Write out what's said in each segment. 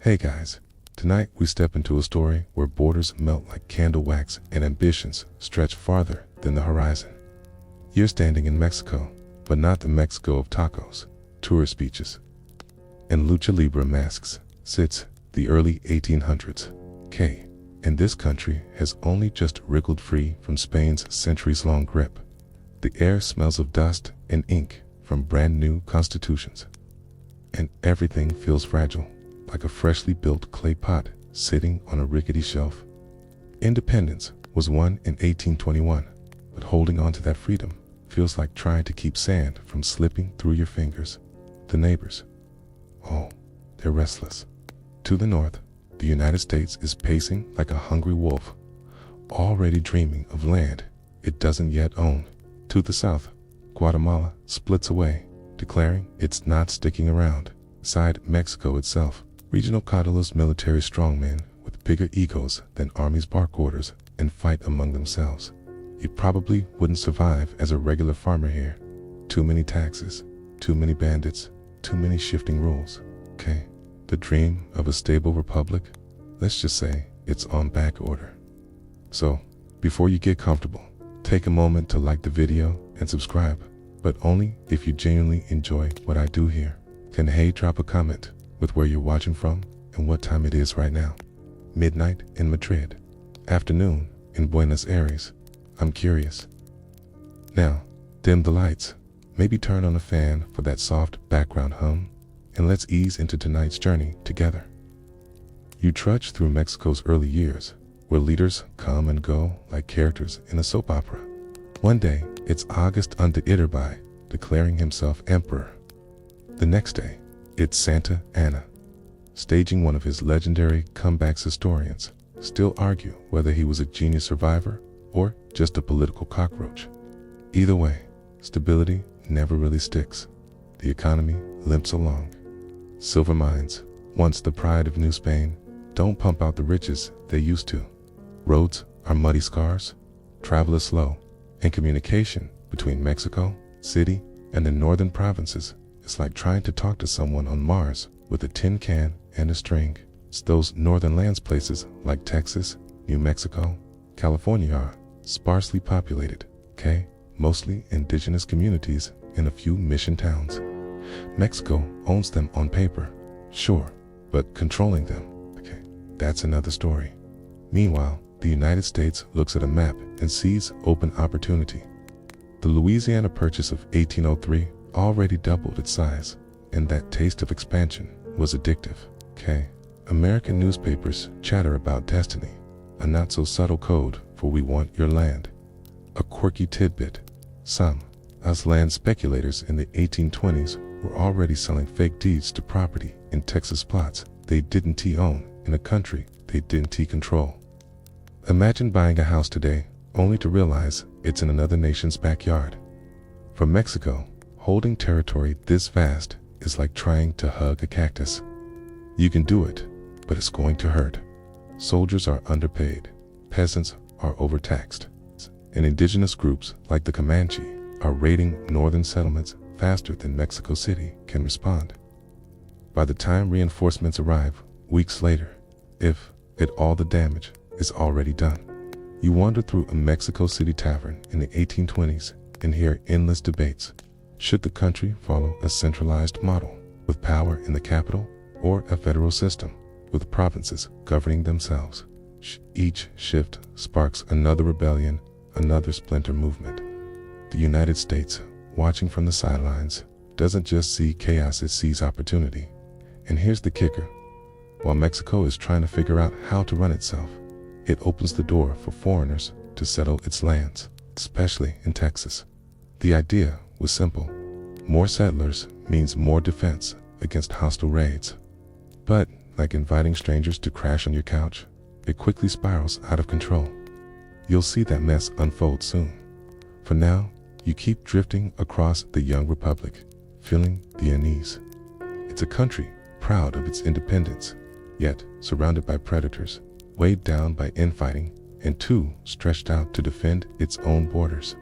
Hey guys, tonight we step into a story where borders melt like candle wax and ambitions stretch farther than the horizon. You're standing in Mexico, but not the Mexico of tacos, tourist beaches, and lucha libre masks. Sits the early 1800s. And this country has only just wriggled free from Spain's centuries-long grip. The air smells of dust and ink from brand new constitutions. And everything feels fragile, like a freshly built clay pot sitting on a rickety shelf. Independence was won in 1821, but holding on to that freedom feels like trying to keep sand from slipping through your fingers. The neighbors, oh, they're restless. To the north, the United States is pacing like a hungry wolf, already dreaming of land it doesn't yet own. To the south, Guatemala splits away, declaring it's not sticking around. Beside Mexico itself, regional cartelos, military strongmen with bigger egos than armies bark orders and fight among themselves. You probably wouldn't survive as a regular farmer here. Too many taxes, too many bandits, too many shifting rules. The dream of a stable republic, let's just say it's on back order. So, before you get comfortable, take a moment to like the video and subscribe, but only if you genuinely enjoy what I do here. Can hey drop a comment with where you're watching from and what time it is right now. Midnight in Madrid, afternoon in Buenos Aires. I'm curious. Now, dim the lights, maybe turn on a fan for that soft background hum, and let's ease into tonight's journey together. You trudge through Mexico's early years, where leaders come and go like characters in a soap opera. One day, it's August under Iturbide, declaring himself emperor. The next day, it's Santa Anna, staging one of his legendary comebacks. Historians still argue whether he was a genius survivor or just a political cockroach. Either way, stability never really sticks. The economy limps along. Silver mines, once the pride of New Spain, don't pump out the riches they used to. Roads are muddy scars, travel is slow, and communication between Mexico City and the northern provinces is like trying to talk to someone on Mars with a tin can and a string. It's those northern lands places like Texas, New Mexico, California are sparsely populated, mostly indigenous communities in a few mission towns. Mexico owns them on paper, sure, but controlling them, that's another story. Meanwhile, the United States looks at a map and sees open opportunity. The Louisiana Purchase of 1803 already doubled its size, and that taste of expansion was addictive. American newspapers chatter about destiny, a not-so-subtle code for we want your land. A quirky tidbit, us land speculators in the 1820s were already selling fake deeds to property in Texas plots they didn't own in a country they didn't control. Imagine buying a house today only to realize it's in another nation's backyard. For Mexico, holding territory this vast is like trying to hug a cactus. You can do it, but it's going to hurt. Soldiers are underpaid, peasants are overtaxed, and indigenous groups like the Comanche are raiding northern settlements faster than Mexico City can respond. By the time reinforcements arrive, weeks later, all the damage is already done. You wander through a Mexico City tavern in the 1820s and hear endless debates. Should the country follow a centralized model with power in the capital, or a federal system with provinces governing themselves? Each shift sparks another rebellion, another splinter movement. The United States, watching from the sidelines, doesn't just see chaos, it sees opportunity. And here's the kicker. While Mexico is trying to figure out how to run itself, it opens the door for foreigners to settle its lands, especially in Texas. The idea was simple. More settlers means more defense against hostile raids. But, like inviting strangers to crash on your couch, it quickly spirals out of control. You'll see that mess unfold soon. For now, you keep drifting across the young republic, feeling the unease. It's a country proud of its independence, yet surrounded by predators, weighed down by infighting, and too stretched out to defend its own borders.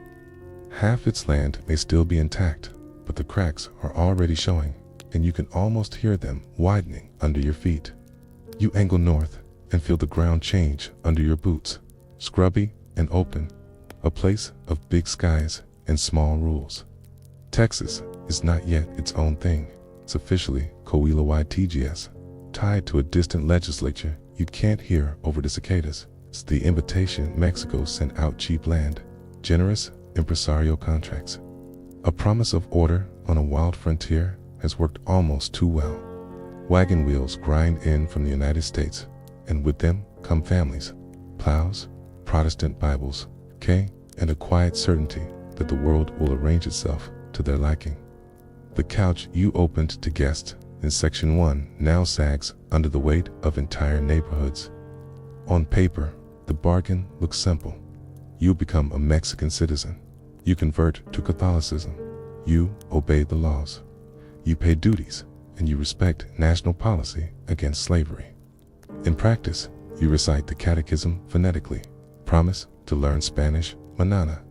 Half its land may still be intact, but the cracks are already showing, and you can almost hear them widening under your feet. You angle north and feel the ground change under your boots. Scrubby and open, a place of big skies and small rules. Texas is not yet its own thing. It's officially Coahuila TGS, tied to a distant legislature you can't hear over the cicadas. It's the invitation Mexico sent out: cheap land, generous impresario contracts. A promise of order on a wild frontier has worked almost too well. Wagon wheels grind in from the United States, and with them come families, plows, Protestant Bibles, and a quiet certainty that the world will arrange itself to their liking. The couch you opened to guests in Section 1 now sags under the weight of entire neighborhoods. On paper, the bargain looks simple. You become a Mexican citizen. You convert to Catholicism. You obey the laws. You pay duties, and you respect national policy against slavery. In practice, you recite the catechism phonetically, promise to learn Spanish manana,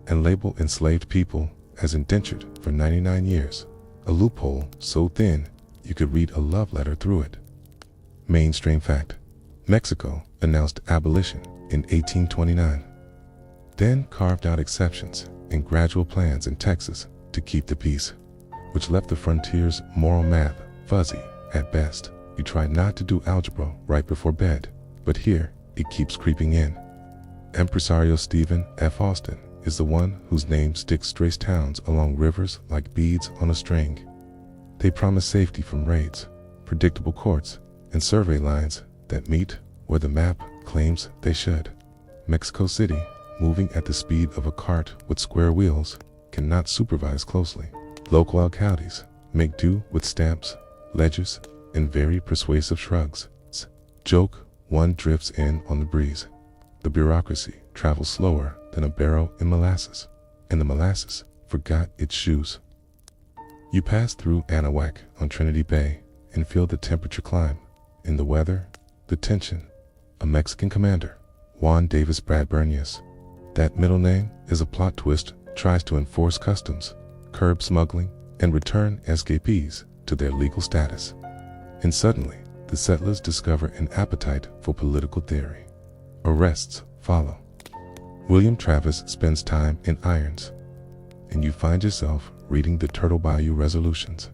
and label enslaved people as indentured for 99 years, a loophole so thin you could read a love letter through it. Mainstream fact: Mexico announced abolition in 1829, then carved out exceptions and gradual plans in Texas to keep the peace, which left the frontier's moral math fuzzy at best. You try not to do algebra right before bed, but here it keeps creeping in. Empresario Stephen F. Austin is the one whose name sticks trace towns along rivers like beads on a string. They promise safety from raids, predictable courts, and survey lines that meet where the map claims they should. Mexico City, moving at the speed of a cart with square wheels, cannot supervise closely. Local alcaldes make do with stamps, ledgers, and very persuasive shrugs. Joke one drifts in on the breeze. The bureaucracy travels slower than a barrel in molasses, and the molasses forgot its shoes. You pass through Anahuac on Trinity Bay and feel the temperature climb. In the weather, the tension. A Mexican commander, Juan Davis Bradburnius. That middle name is a plot twist, tries to enforce customs, curb smuggling, and return escapees to their legal status. And suddenly, the settlers discover an appetite for political theory. Arrests follow. William Travis spends time in irons, and you find yourself reading the Turtle Bayou resolutions,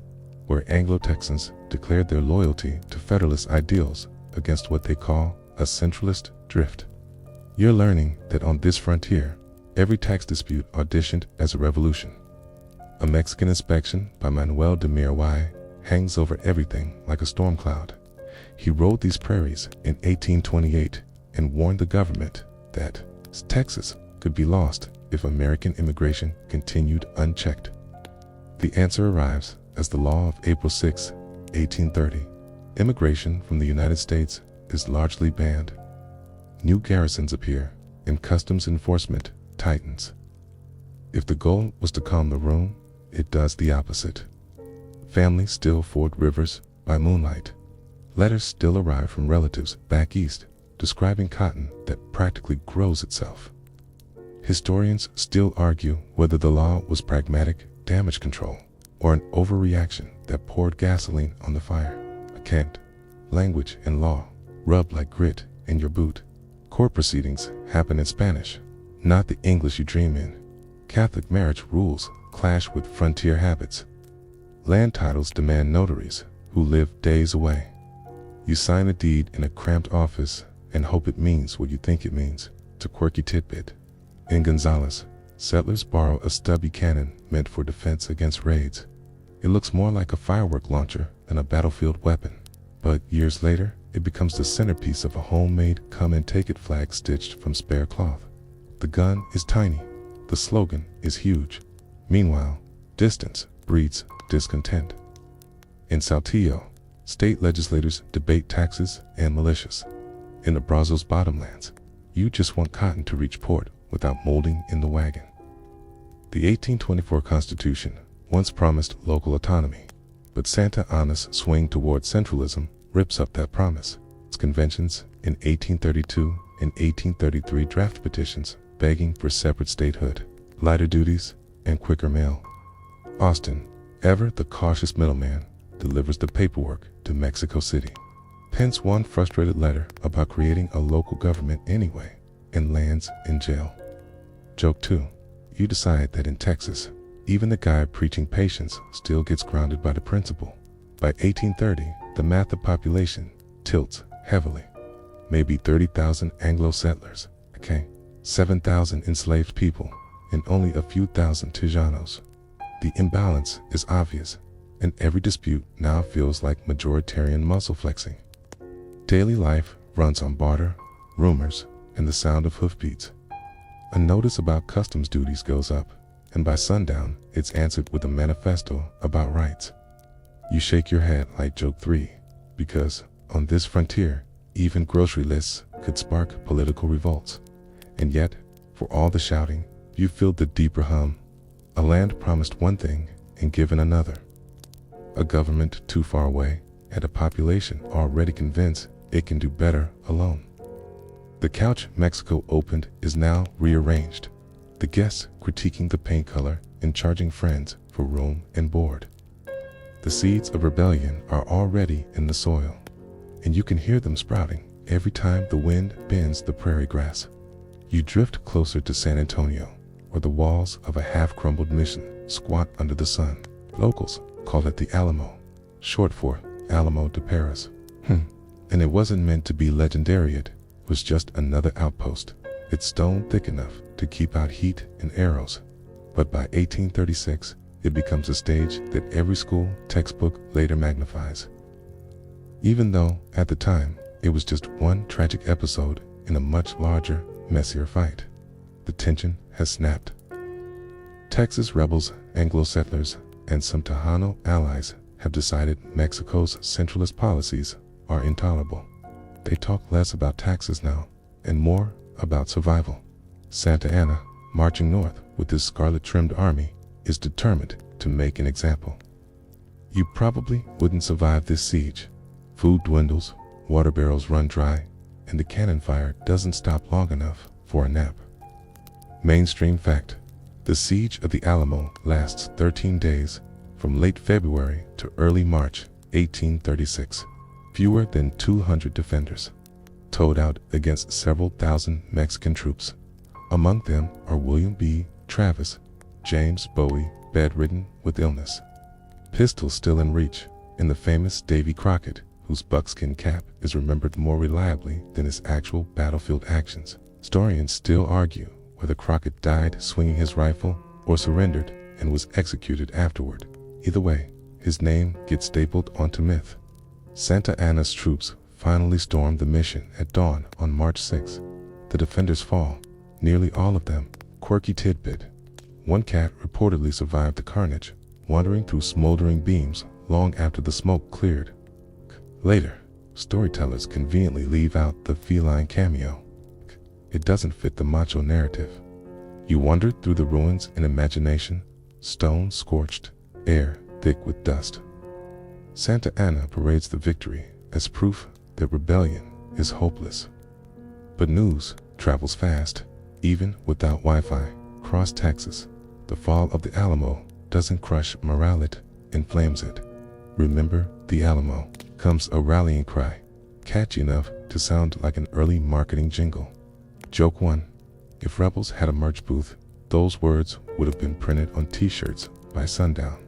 where Anglo-Texans declared their loyalty to Federalist ideals against what they call a centralist drift. You're learning that on this frontier, every tax dispute auditioned as a revolution. A Mexican inspection by Manuel de Mireguay hangs over everything like a storm cloud. He rode these prairies in 1828 and warned the government that Texas could be lost if American immigration continued unchecked. The answer arrives as the law of April 6, 1830. Immigration from the United States is largely banned. New garrisons appear, and customs enforcement tightens. If the goal was to calm the room, it does the opposite. Families still ford rivers by moonlight. Letters still arrive from relatives back east, describing cotton that practically grows itself. Historians still argue whether the law was pragmatic damage control or an overreaction that poured gasoline on the fire. Account, language, and law rub like grit in your boot. Court proceedings happen in Spanish, not the English you dream in. Catholic marriage rules clash with frontier habits. Land titles demand notaries who live days away. You sign a deed in a cramped office and hope it means what you think it means. It's a quirky tidbit. In Gonzales, settlers borrow a stubby cannon meant for defense against raids. It looks more like a firework launcher than a battlefield weapon, but years later, it becomes the centerpiece of a homemade come-and-take-it flag stitched from spare cloth. The gun is tiny. The slogan is huge. Meanwhile, distance breeds discontent. In Saltillo, state legislators debate taxes and militias. In the Brazos bottomlands, you just want cotton to reach port without molding in the wagon. The 1824 Constitution once promised local autonomy, but Santa Anna's swing toward centralism rips up that promise. Its conventions in 1832 and 1833 draft petitions begging for separate statehood, lighter duties, and quicker mail. Austin, ever the cautious middleman, delivers the paperwork to Mexico City. pens one frustrated letter about creating a local government anyway and lands in jail. Joke 2. You decide that in Texas, even the guy preaching patience still gets grounded by the principle. By 1830, the math of population tilts heavily. Maybe 30,000 Anglo settlers, 7,000 enslaved people, and only a few thousand Tijanos. The imbalance is obvious, and every dispute now feels like majoritarian muscle flexing. Daily life runs on barter, rumors, and the sound of hoofbeats. A notice about customs duties goes up, and by sundown, it's answered with a manifesto about rights. You shake your head like Joke 3, because, on this frontier, even grocery lists could spark political revolts. And yet, for all the shouting, you feel the deeper hum. A land promised one thing and given another. A government too far away, and a population already convinced it can do better alone. The couch Mexico opened is now rearranged, the guests critiquing the paint color and charging friends for room and board. The seeds of rebellion are already in the soil, and you can hear them sprouting every time the wind bends the prairie grass. You drift closer to San Antonio, where the walls of a half-crumbled mission squat under the sun. Locals call it the Alamo, short for Alamo de Paris. And it wasn't meant to be legendary, it was just another outpost. It's stone thick enough to keep out heat and arrows. But by 1836, it becomes a stage that every school textbook later magnifies. Even though, at the time, it was just one tragic episode in a much larger, messier fight. The tension has snapped. Texas rebels, Anglo settlers, and some Tejano allies have decided Mexico's centralist policies are intolerable. They talk less about taxes now, and more about survival. Santa Anna, marching north with his scarlet-trimmed army, is determined to make an example. You probably wouldn't survive this siege. Food dwindles, water barrels run dry, and the cannon fire doesn't stop long enough for a nap. Mainstream fact: the siege of the Alamo lasts 13 days, from late February to early March 1836. Fewer than 200 defenders, towed out against several thousand Mexican troops. Among them are William B. Travis, James Bowie, bedridden with illness, pistols still in reach, and the famous Davy Crockett, whose buckskin cap is remembered more reliably than his actual battlefield actions. Historians still argue whether Crockett died swinging his rifle or surrendered and was executed afterward. Either way, his name gets stapled onto myth. Santa Anna's troops finally stormed the mission at dawn on March 6. The defenders fall, nearly all of them. Quirky tidbit: one cat reportedly survived the carnage, wandering through smoldering beams long after the smoke cleared. Later, storytellers conveniently leave out the feline cameo. It doesn't fit the macho narrative. You wandered through the ruins in imagination, stone scorched, air thick with dust. Santa Anna parades the victory as proof that rebellion is hopeless. But news travels fast, even without Wi-Fi. Across Texas, the fall of the Alamo doesn't crush morale, it inflames it. Remember the Alamo comes a rallying cry, catchy enough to sound like an early marketing jingle. Joke 1. If rebels had a merch booth, those words would have been printed on t-shirts by sundown.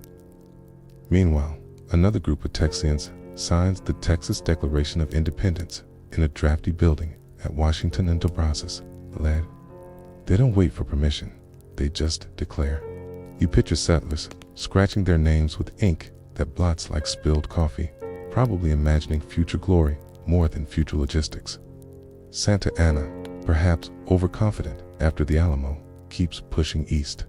Meanwhile, another group of Texians signs the Texas Declaration of Independence in a drafty building at Washington and Brazos. Led. They don't wait for permission, they just declare. You picture settlers scratching their names with ink that blots like spilled coffee, probably imagining future glory more than future logistics. Santa Anna, perhaps overconfident after the Alamo, keeps pushing east.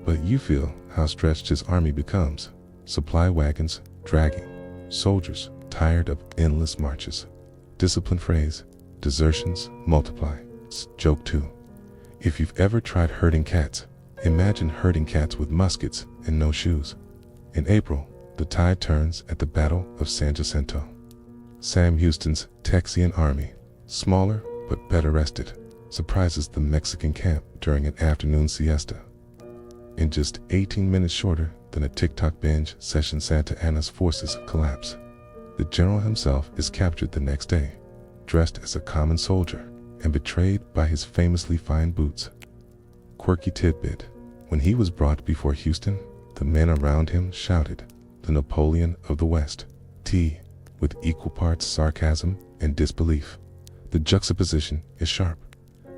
But you feel how stretched his army becomes. Supply wagons dragging, soldiers tired of endless marches. Discipline phrase: desertions multiply. Joke 2. If you've ever tried herding cats, imagine herding cats with muskets and no shoes. In April, the tide turns at the Battle of San Jacinto. Sam Houston's Texian army, smaller but better rested, surprises the Mexican camp during an afternoon siesta. In just 18 minutes shorter than a TikTok binge session, Santa Anna's forces collapse. The general himself is captured the next day, dressed as a common soldier, and betrayed by his famously fine boots. Quirky tidbit: when he was brought before Houston, the men around him shouted, "The Napoleon of the West," with equal parts sarcasm and disbelief. The juxtaposition is sharp.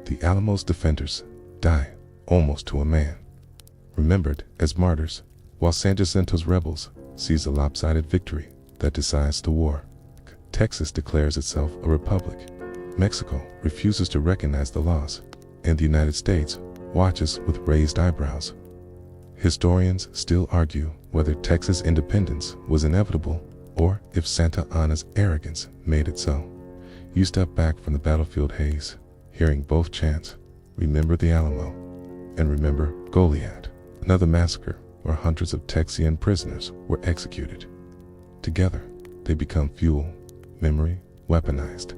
The Alamo's defenders die, almost to a man, remembered as martyrs, while San Jacinto's rebels seize a lopsided victory that decides the war. Texas declares itself a republic. Mexico refuses to recognize the laws, and the United States watches with raised eyebrows. Historians still argue whether Texas independence was inevitable or if Santa Anna's arrogance made it so. You step back from the battlefield haze, hearing both chants, "Remember the Alamo," and "Remember Goliad," another massacre where hundreds of Texian prisoners were executed. Together, they become fuel, memory, weaponized.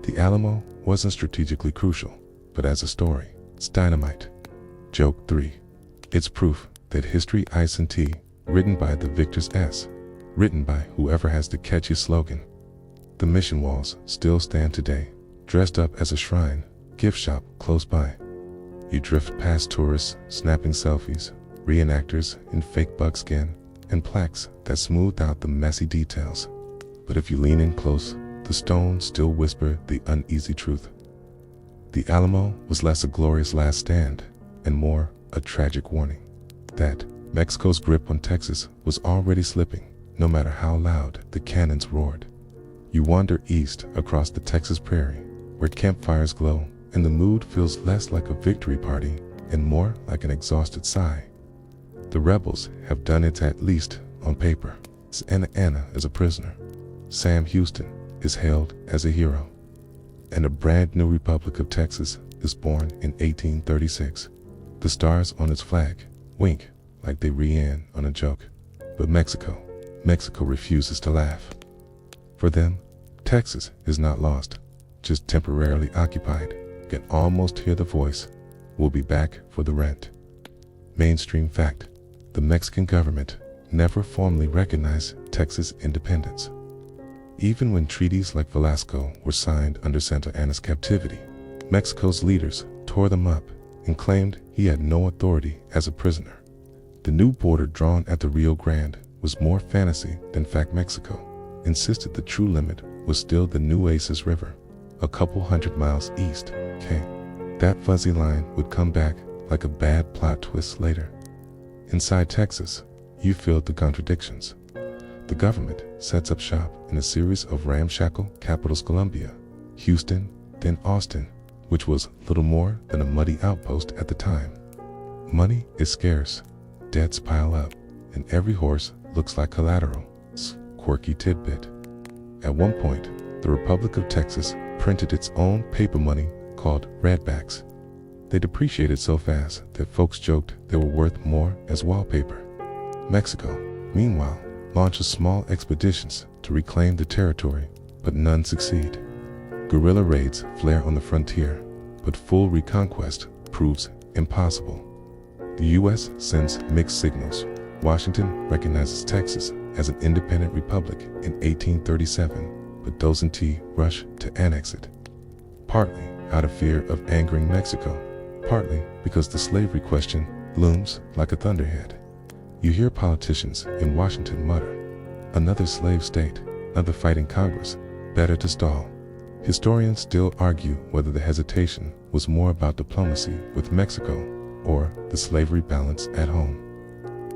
The Alamo wasn't strategically crucial, but as a story, it's dynamite. Joke 3. It's proof that history ice and tea, written by the victor's S, written by whoever has the catchy slogan. The mission walls still stand today, dressed up as a shrine, gift shop close by. You drift past tourists snapping selfies, reenactors in fake buckskin, and plaques that smooth out the messy details. But if you lean in close, the stones still whisper the uneasy truth. The Alamo was less a glorious last stand, and more a tragic warning that Mexico's grip on Texas was already slipping, no matter how loud the cannons roared. You wander east across the Texas prairie, where campfires glow, and the mood feels less like a victory party and more like an exhausted sigh. The rebels have done it, at least on paper. Santa Anna is a prisoner. Sam Houston is hailed as a hero. And a brand new Republic of Texas is born in 1836. The stars on its flag wink like they re-in on a joke. But Mexico refuses to laugh. For them, Texas is not lost, just temporarily occupied. You can almost hear the voice, "We'll be back for the rent." Mainstream fact: the Mexican government never formally recognized Texas independence. Even when treaties like Velasco were signed under Santa Anna's captivity, Mexico's leaders tore them up and claimed he had no authority as a prisoner. The new border drawn at the Rio Grande was more fantasy than fact. Mexico insisted the true limit was still the Nueces River, a couple hundred miles east. That fuzzy line would come back like a bad plot twist later. Inside Texas, you feel the contradictions. The government sets up shop in a series of ramshackle capitals: Columbia, Houston, then Austin, which was little more than a muddy outpost at the time. Money is scarce, debts pile up, and every horse looks like collateral. Quirky tidbit: at one point, the Republic of Texas printed its own paper money called redbacks. They depreciated so fast that folks joked they were worth more as wallpaper. Mexico, meanwhile, launches small expeditions to reclaim the territory, but none succeed. Guerrilla raids flare on the frontier, but full reconquest proves impossible. The U.S. sends mixed signals. Washington recognizes Texas as an independent republic in 1837, but doesn't rush to annex it. Partly out of fear of angering Mexico, partly because the slavery question looms like a thunderhead. You hear politicians in Washington mutter, "Another slave state, another fight in Congress, better to stall." Historians still argue whether the hesitation was more about diplomacy with Mexico or the slavery balance at home.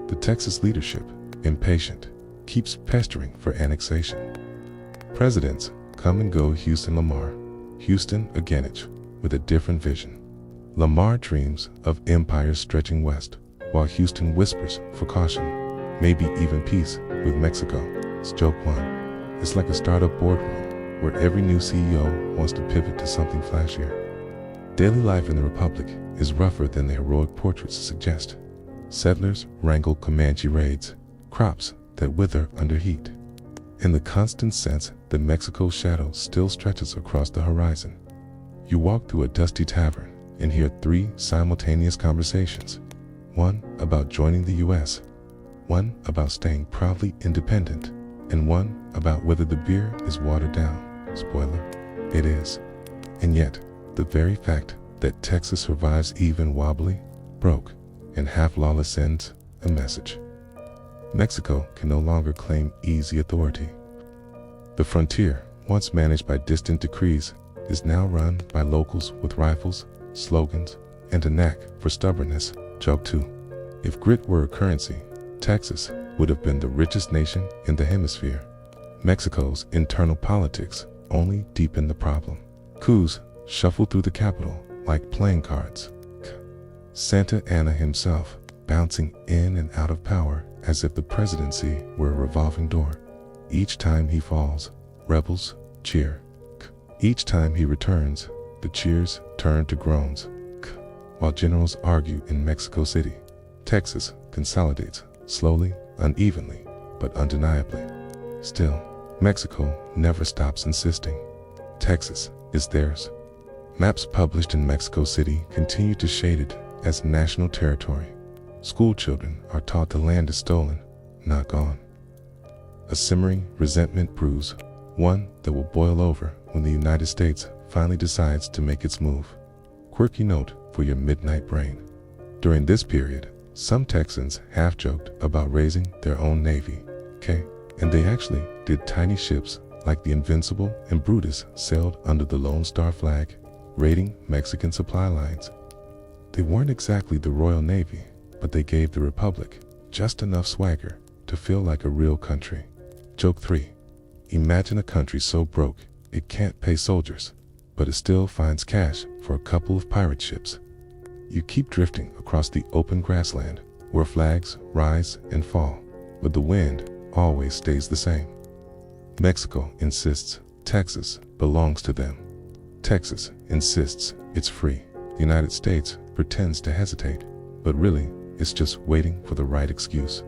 The Texas leadership, impatient, keeps pestering for annexation. Presidents come and go: Houston Lamar, Houston Agenich, with a different vision. Lamar dreams of empires stretching west, while Houston whispers for caution, maybe even peace with Mexico. It's joke 1. It's like a startup boardroom where every new CEO wants to pivot to something flashier. Daily life in the Republic is rougher than the heroic portraits suggest. Settlers wrangle Comanche raids, crops that wither under heat, and the constant sense that Mexico's shadow still stretches across the horizon. You walk through a dusty tavern and hear 3 simultaneous conversations. One about joining the U.S., one about staying proudly independent, and one about whether the beer is watered down. Spoiler, it is. And yet, the very fact that Texas survives even wobbly, broke, and half-lawless sends a message. Mexico can no longer claim easy authority. The frontier, once managed by distant decrees, is now run by locals with rifles, slogans, and a knack for stubbornness. Joke 2. If grit were a currency, Texas would have been the richest nation in the hemisphere. Mexico's internal politics only deepen the problem. Coups shuffle through the capital like playing cards. Santa Anna himself bouncing in and out of power as if the presidency were a revolving door. Each time he falls, rebels cheer. Each time he returns, the cheers turn to groans. While generals argue in Mexico City, Texas consolidates slowly, unevenly, but undeniably. Still, Mexico never stops insisting. Texas is theirs. Maps published in Mexico City continue to shade it as national territory. School children are taught the land is stolen, not gone. A simmering resentment brews, one that will boil over when the United States finally decides to make its move. Quirky note for your midnight brain. During this period, some Texans half-joked about raising their own navy, and they actually did. Tiny ships like the Invincible and Brutus sailed under the Lone Star flag, raiding Mexican supply lines. They weren't exactly the Royal Navy, but they gave the Republic just enough swagger to feel like a real country. Joke 3. Imagine a country so broke it can't pay soldiers, but it still finds cash for a couple of pirate ships. You keep drifting across the open grassland where flags rise and fall, but the wind always stays the same. Mexico insists Texas belongs to them. Texas insists it's free. The United States pretends to hesitate, but really it's just waiting for the right excuse.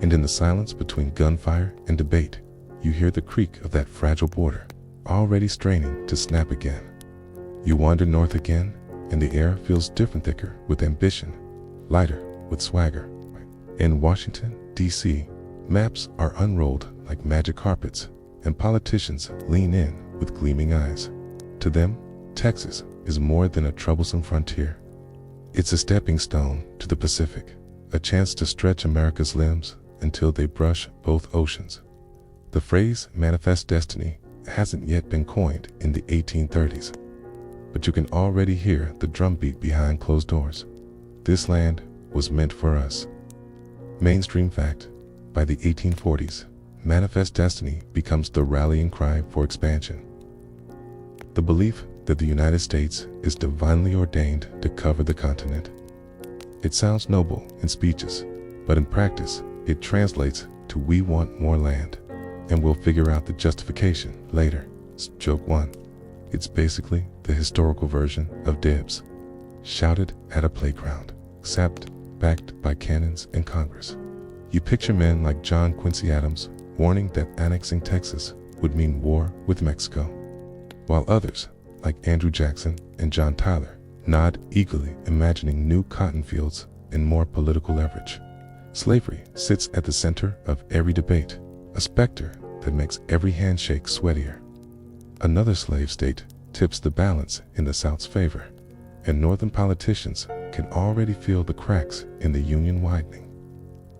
And in the silence between gunfire and debate, you hear the creak of that fragile border, already straining to snap again. You wander north again, and the air feels different, thicker with ambition, lighter with swagger. In Washington, D.C., maps are unrolled like magic carpets, and politicians lean in with gleaming eyes. To them, Texas is more than a troublesome frontier. It's a stepping stone to the Pacific, a chance to stretch America's limbs until they brush both oceans. The phrase manifest destiny hasn't yet been coined in the 1830s, but you can already hear the drumbeat behind closed doors. This land was meant for us. Mainstream fact: by the 1840s, manifest destiny becomes the rallying cry for expansion. The belief that the United States is divinely ordained to cover the continent. It sounds noble in speeches, but in practice, it translates to "we want more land, and we'll figure out the justification later." Joke 1. It's basically the historical version of dibs, shouted at a playground, except backed by cannons and Congress. You picture men like John Quincy Adams warning that annexing Texas would mean war with Mexico, while others, like Andrew Jackson and John Tyler, nod eagerly, imagining new cotton fields and more political leverage. Slavery sits at the center of every debate, a specter that makes every handshake sweatier. Another slave state tips the balance in the South's favor, and Northern politicians can already feel the cracks in the Union widening.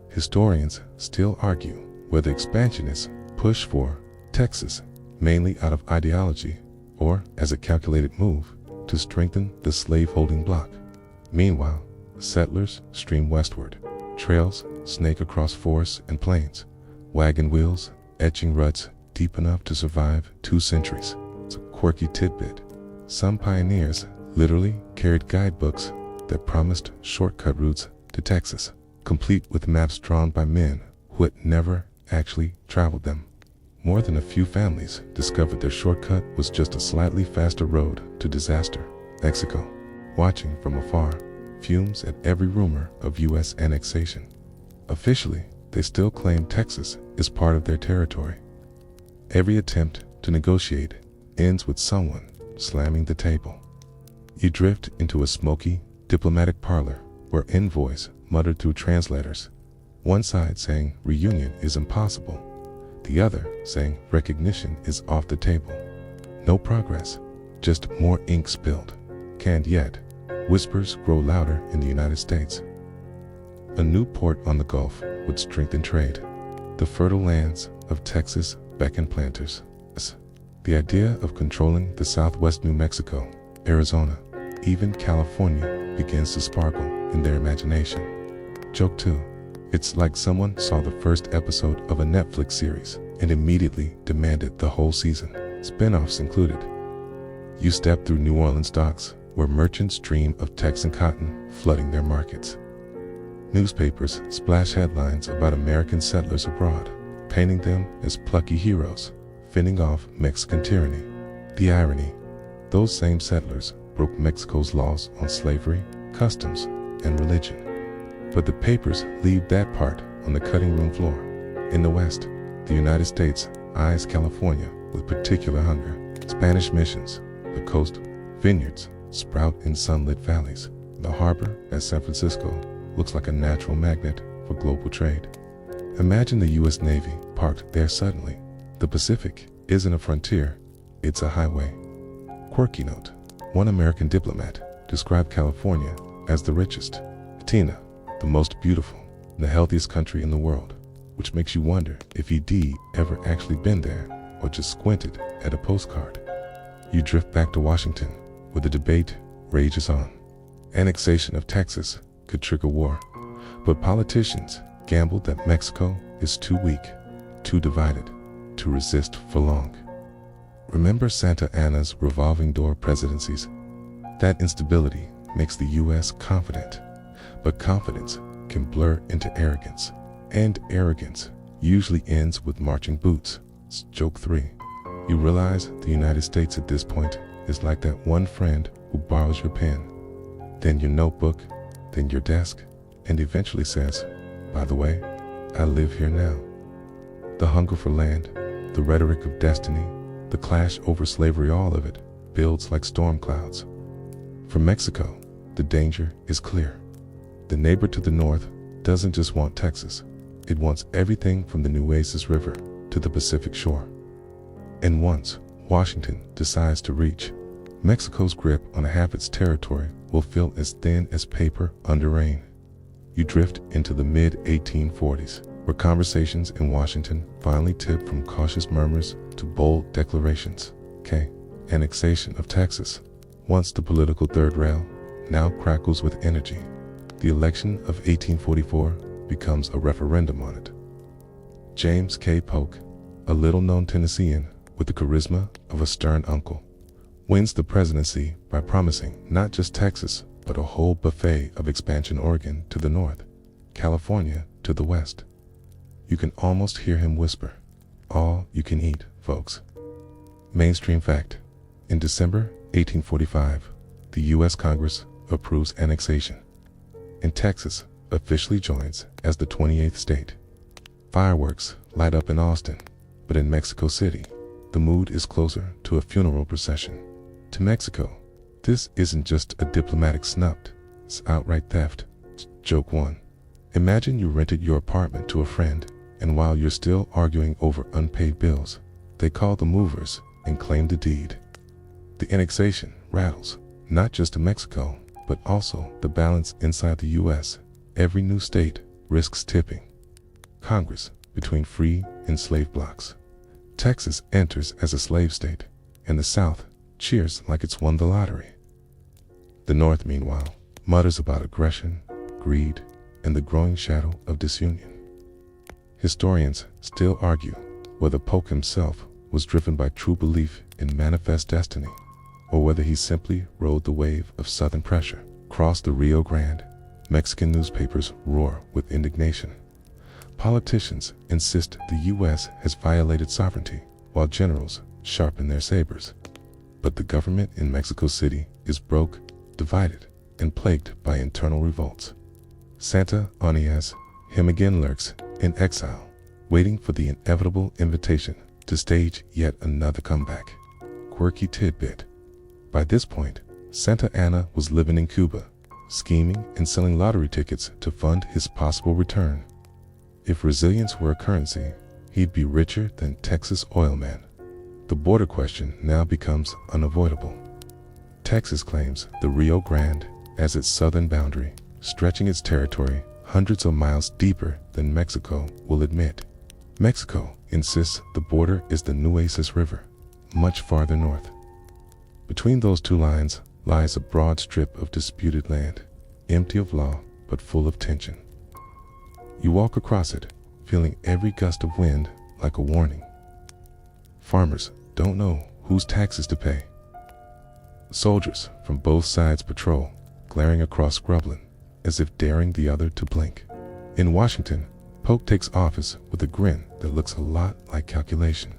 Historians still argue whether expansionists push for Texas mainly out of ideology or as a calculated move to strengthen the slave-holding bloc. Meanwhile, settlers stream westward. Trails snake across forests and plains, wagon wheels etching ruts deep enough to survive 2 centuries. It's a quirky tidbit. Some pioneers literally carried guidebooks that promised shortcut routes to Texas, complete with maps drawn by men who had never actually traveled them. More than a few families discovered their shortcut was just a slightly faster road to disaster. Mexico, watching from afar, fumes at every rumor of U.S. annexation. Officially, they still claim Texas is part of their territory. Every attempt to negotiate ends with someone slamming the table. You drift into a smoky, diplomatic parlor where envoys mutter through translators, one side saying reunion is impossible, the other saying recognition is off the table. No progress, just more ink spilled. Can't yet. Whispers grow louder in the United States. A new port on the Gulf would strengthen trade. The fertile lands of Texas beckon planters. The idea of controlling the southwest New Mexico, Arizona, even California begins to sparkle in their imagination. Joke 2. It's like someone saw the first episode of a Netflix series and immediately demanded the whole season, spin-offs included. You step through New Orleans docks, where merchants dream of Texan cotton flooding their markets. Newspapers splash headlines about American settlers abroad, painting them as plucky heroes, fending off Mexican tyranny. The irony, those same settlers broke Mexico's laws on slavery, customs, and religion. But the papers leave that part on the cutting room floor. In the West, the United States eyes California with particular hunger. Spanish missions, the coast, vineyards sprout in sunlit valleys. The harbor at San Francisco looks like a natural magnet for global trade. Imagine the U.S. Navy parked there suddenly. The Pacific isn't a frontier, it's a highway. Quirky note: one American diplomat described California as the richest, Tina, the most beautiful, the healthiest country in the world, which makes you wonder if he'd ever actually been there or just squinted at a postcard. You drift back to Washington, where the debate rages on. Annexation of Texas could trigger war, but politicians gambled that Mexico is too weak, too divided, to resist for long. Remember Santa Anna's revolving door presidencies? That instability makes the U.S. confident, but confidence can blur into arrogance, and arrogance usually ends with marching boots. Joke 3. You realize the United States at this point is like that one friend who borrows your pen, then your notebook, then your desk, and eventually says, "By the way, I live here now." The hunger for land, the rhetoric of destiny, the clash over slavery, all of it builds like storm clouds. For Mexico, the danger is clear. The neighbor to the north doesn't just want Texas, it wants everything from the Nueces River to the Pacific shore. And once Washington decides to reach, Mexico's grip on half its territory will feel as thin as paper under rain. You drift into the mid-1840s, where conversations in Washington finally tip from cautious murmurs to bold declarations. Annexation of Texas, once the political third rail, now crackles with energy. The election of 1844 becomes a referendum on it. James K. Polk, a little-known Tennessean with the charisma of a stern uncle, wins the presidency by promising not just Texas, but a whole buffet of expansion: Oregon to the north, California to the west. You can almost hear him whisper, "All you can eat, folks." Mainstream fact: in December 1845, the U.S. Congress approves annexation, and Texas officially joins as the 28th state. Fireworks light up in Austin, but in Mexico City, the mood is closer to a funeral procession. To Mexico, this isn't just a diplomatic snubbed, it's outright theft. Joke 1. Imagine you rented your apartment to a friend, and while you're still arguing over unpaid bills, they call the movers and claim the deed. The annexation rattles not just to Mexico, but also the balance inside the U.S. Every new state risks tipping Congress between free and slave blocks. Texas enters as a slave state, and the South cheers like it's won the lottery. The North, meanwhile, mutters about aggression, greed, and the growing shadow of disunion. Historians still argue whether Polk himself was driven by true belief in manifest destiny, or whether he simply rode the wave of Southern pressure. Across the Rio Grande, Mexican newspapers roar with indignation. Politicians insist the U.S. has violated sovereignty, while generals sharpen their sabers. But the government in Mexico City is broke, divided, and plagued by internal revolts. Santa Onias, him again, lurks in exile, waiting for the inevitable invitation to stage yet another comeback. Quirky tidbit: by this point, Santa Anna was living in Cuba, scheming and selling lottery tickets to fund his possible return. If resilience were a currency, he'd be richer than Texas oil man. The border question now becomes unavoidable. Texas claims the Rio Grande as its southern boundary, stretching its territory hundreds of miles deeper than Mexico will admit. Mexico insists the border is the Nueces River, much farther north. Between those two lines lies a broad strip of disputed land, empty of law but full of tension. You walk across it, feeling every gust of wind like a warning. Farmers don't know whose taxes to pay. Soldiers from both sides patrol, glaring across scrubland, as if daring the other to blink. In Washington, Polk takes office with a grin that looks a lot like calculation.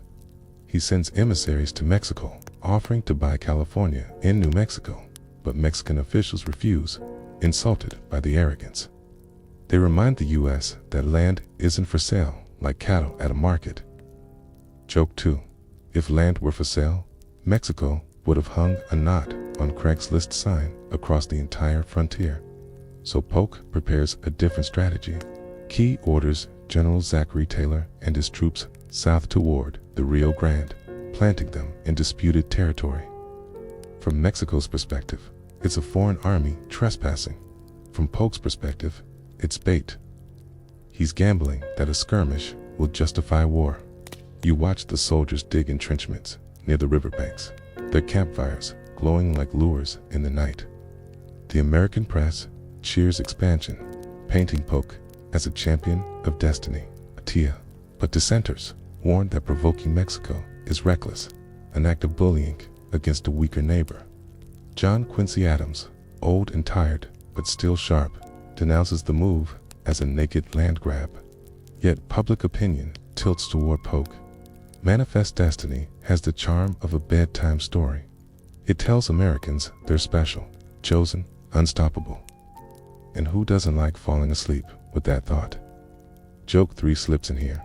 He sends emissaries to Mexico, offering to buy California and New Mexico, but Mexican officials refuse, insulted by the arrogance. They remind the U.S. that land isn't for sale like cattle at a market. Joke 2. If land were for sale, Mexico would have hung a not on Craigslist sign across the entire frontier. So Polk prepares a different strategy. He orders General Zachary Taylor and his troops south toward the Rio Grande, planting them in disputed territory. From Mexico's perspective, it's a foreign army trespassing. From Polk's perspective, it's bait. He's gambling that a skirmish will justify war. You watch the soldiers dig entrenchments near the riverbanks, their campfires glowing like lures in the night. The American press cheers expansion, painting Polk as a champion of destiny, a Tia. But dissenters warn that provoking Mexico is reckless, an act of bullying against a weaker neighbor. John Quincy Adams, old and tired but still sharp, denounces the move as a naked land grab. Yet public opinion tilts toward Polk. Manifest Destiny has the charm of a bedtime story. It tells Americans they're special, chosen, unstoppable. And who doesn't like falling asleep with that thought? Joke 3 slips in here.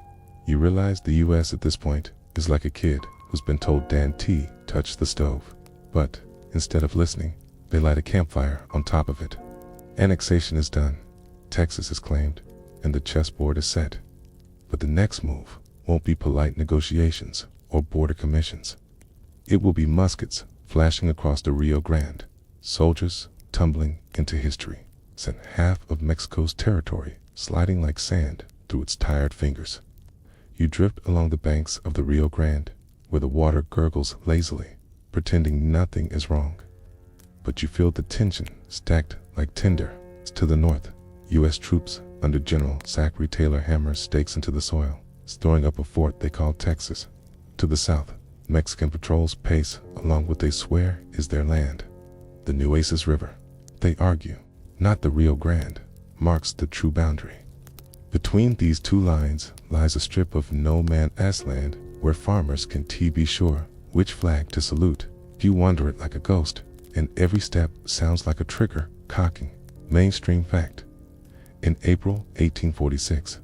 You realize the U.S. at this point is like a kid who's been told Dan T touched the stove. But instead of listening, they light a campfire on top of it. Annexation is done, Texas is claimed, and the chessboard is set. But the next move won't be polite negotiations or border commissions. It will be muskets flashing across the Rio Grande, soldiers tumbling into history, sent half of Mexico's territory sliding like sand through its tired fingers. You drift along the banks of the Rio Grande, where the water gurgles lazily, pretending nothing is wrong. But you feel the tension stacked like tinder. To the north, U.S. troops under General Zachary Taylor hammer stakes into the soil, storing up a fort they call Texas. To the south, Mexican patrols pace along what they swear is their land. The Nueces River, they argue, not the Rio Grande, marks the true boundary. Between these two lines lies a strip of no-man's land where farmers can be sure which flag to salute. You wander it like a ghost, and every step sounds like a trigger cocking. Mainstream fact. In April 1846,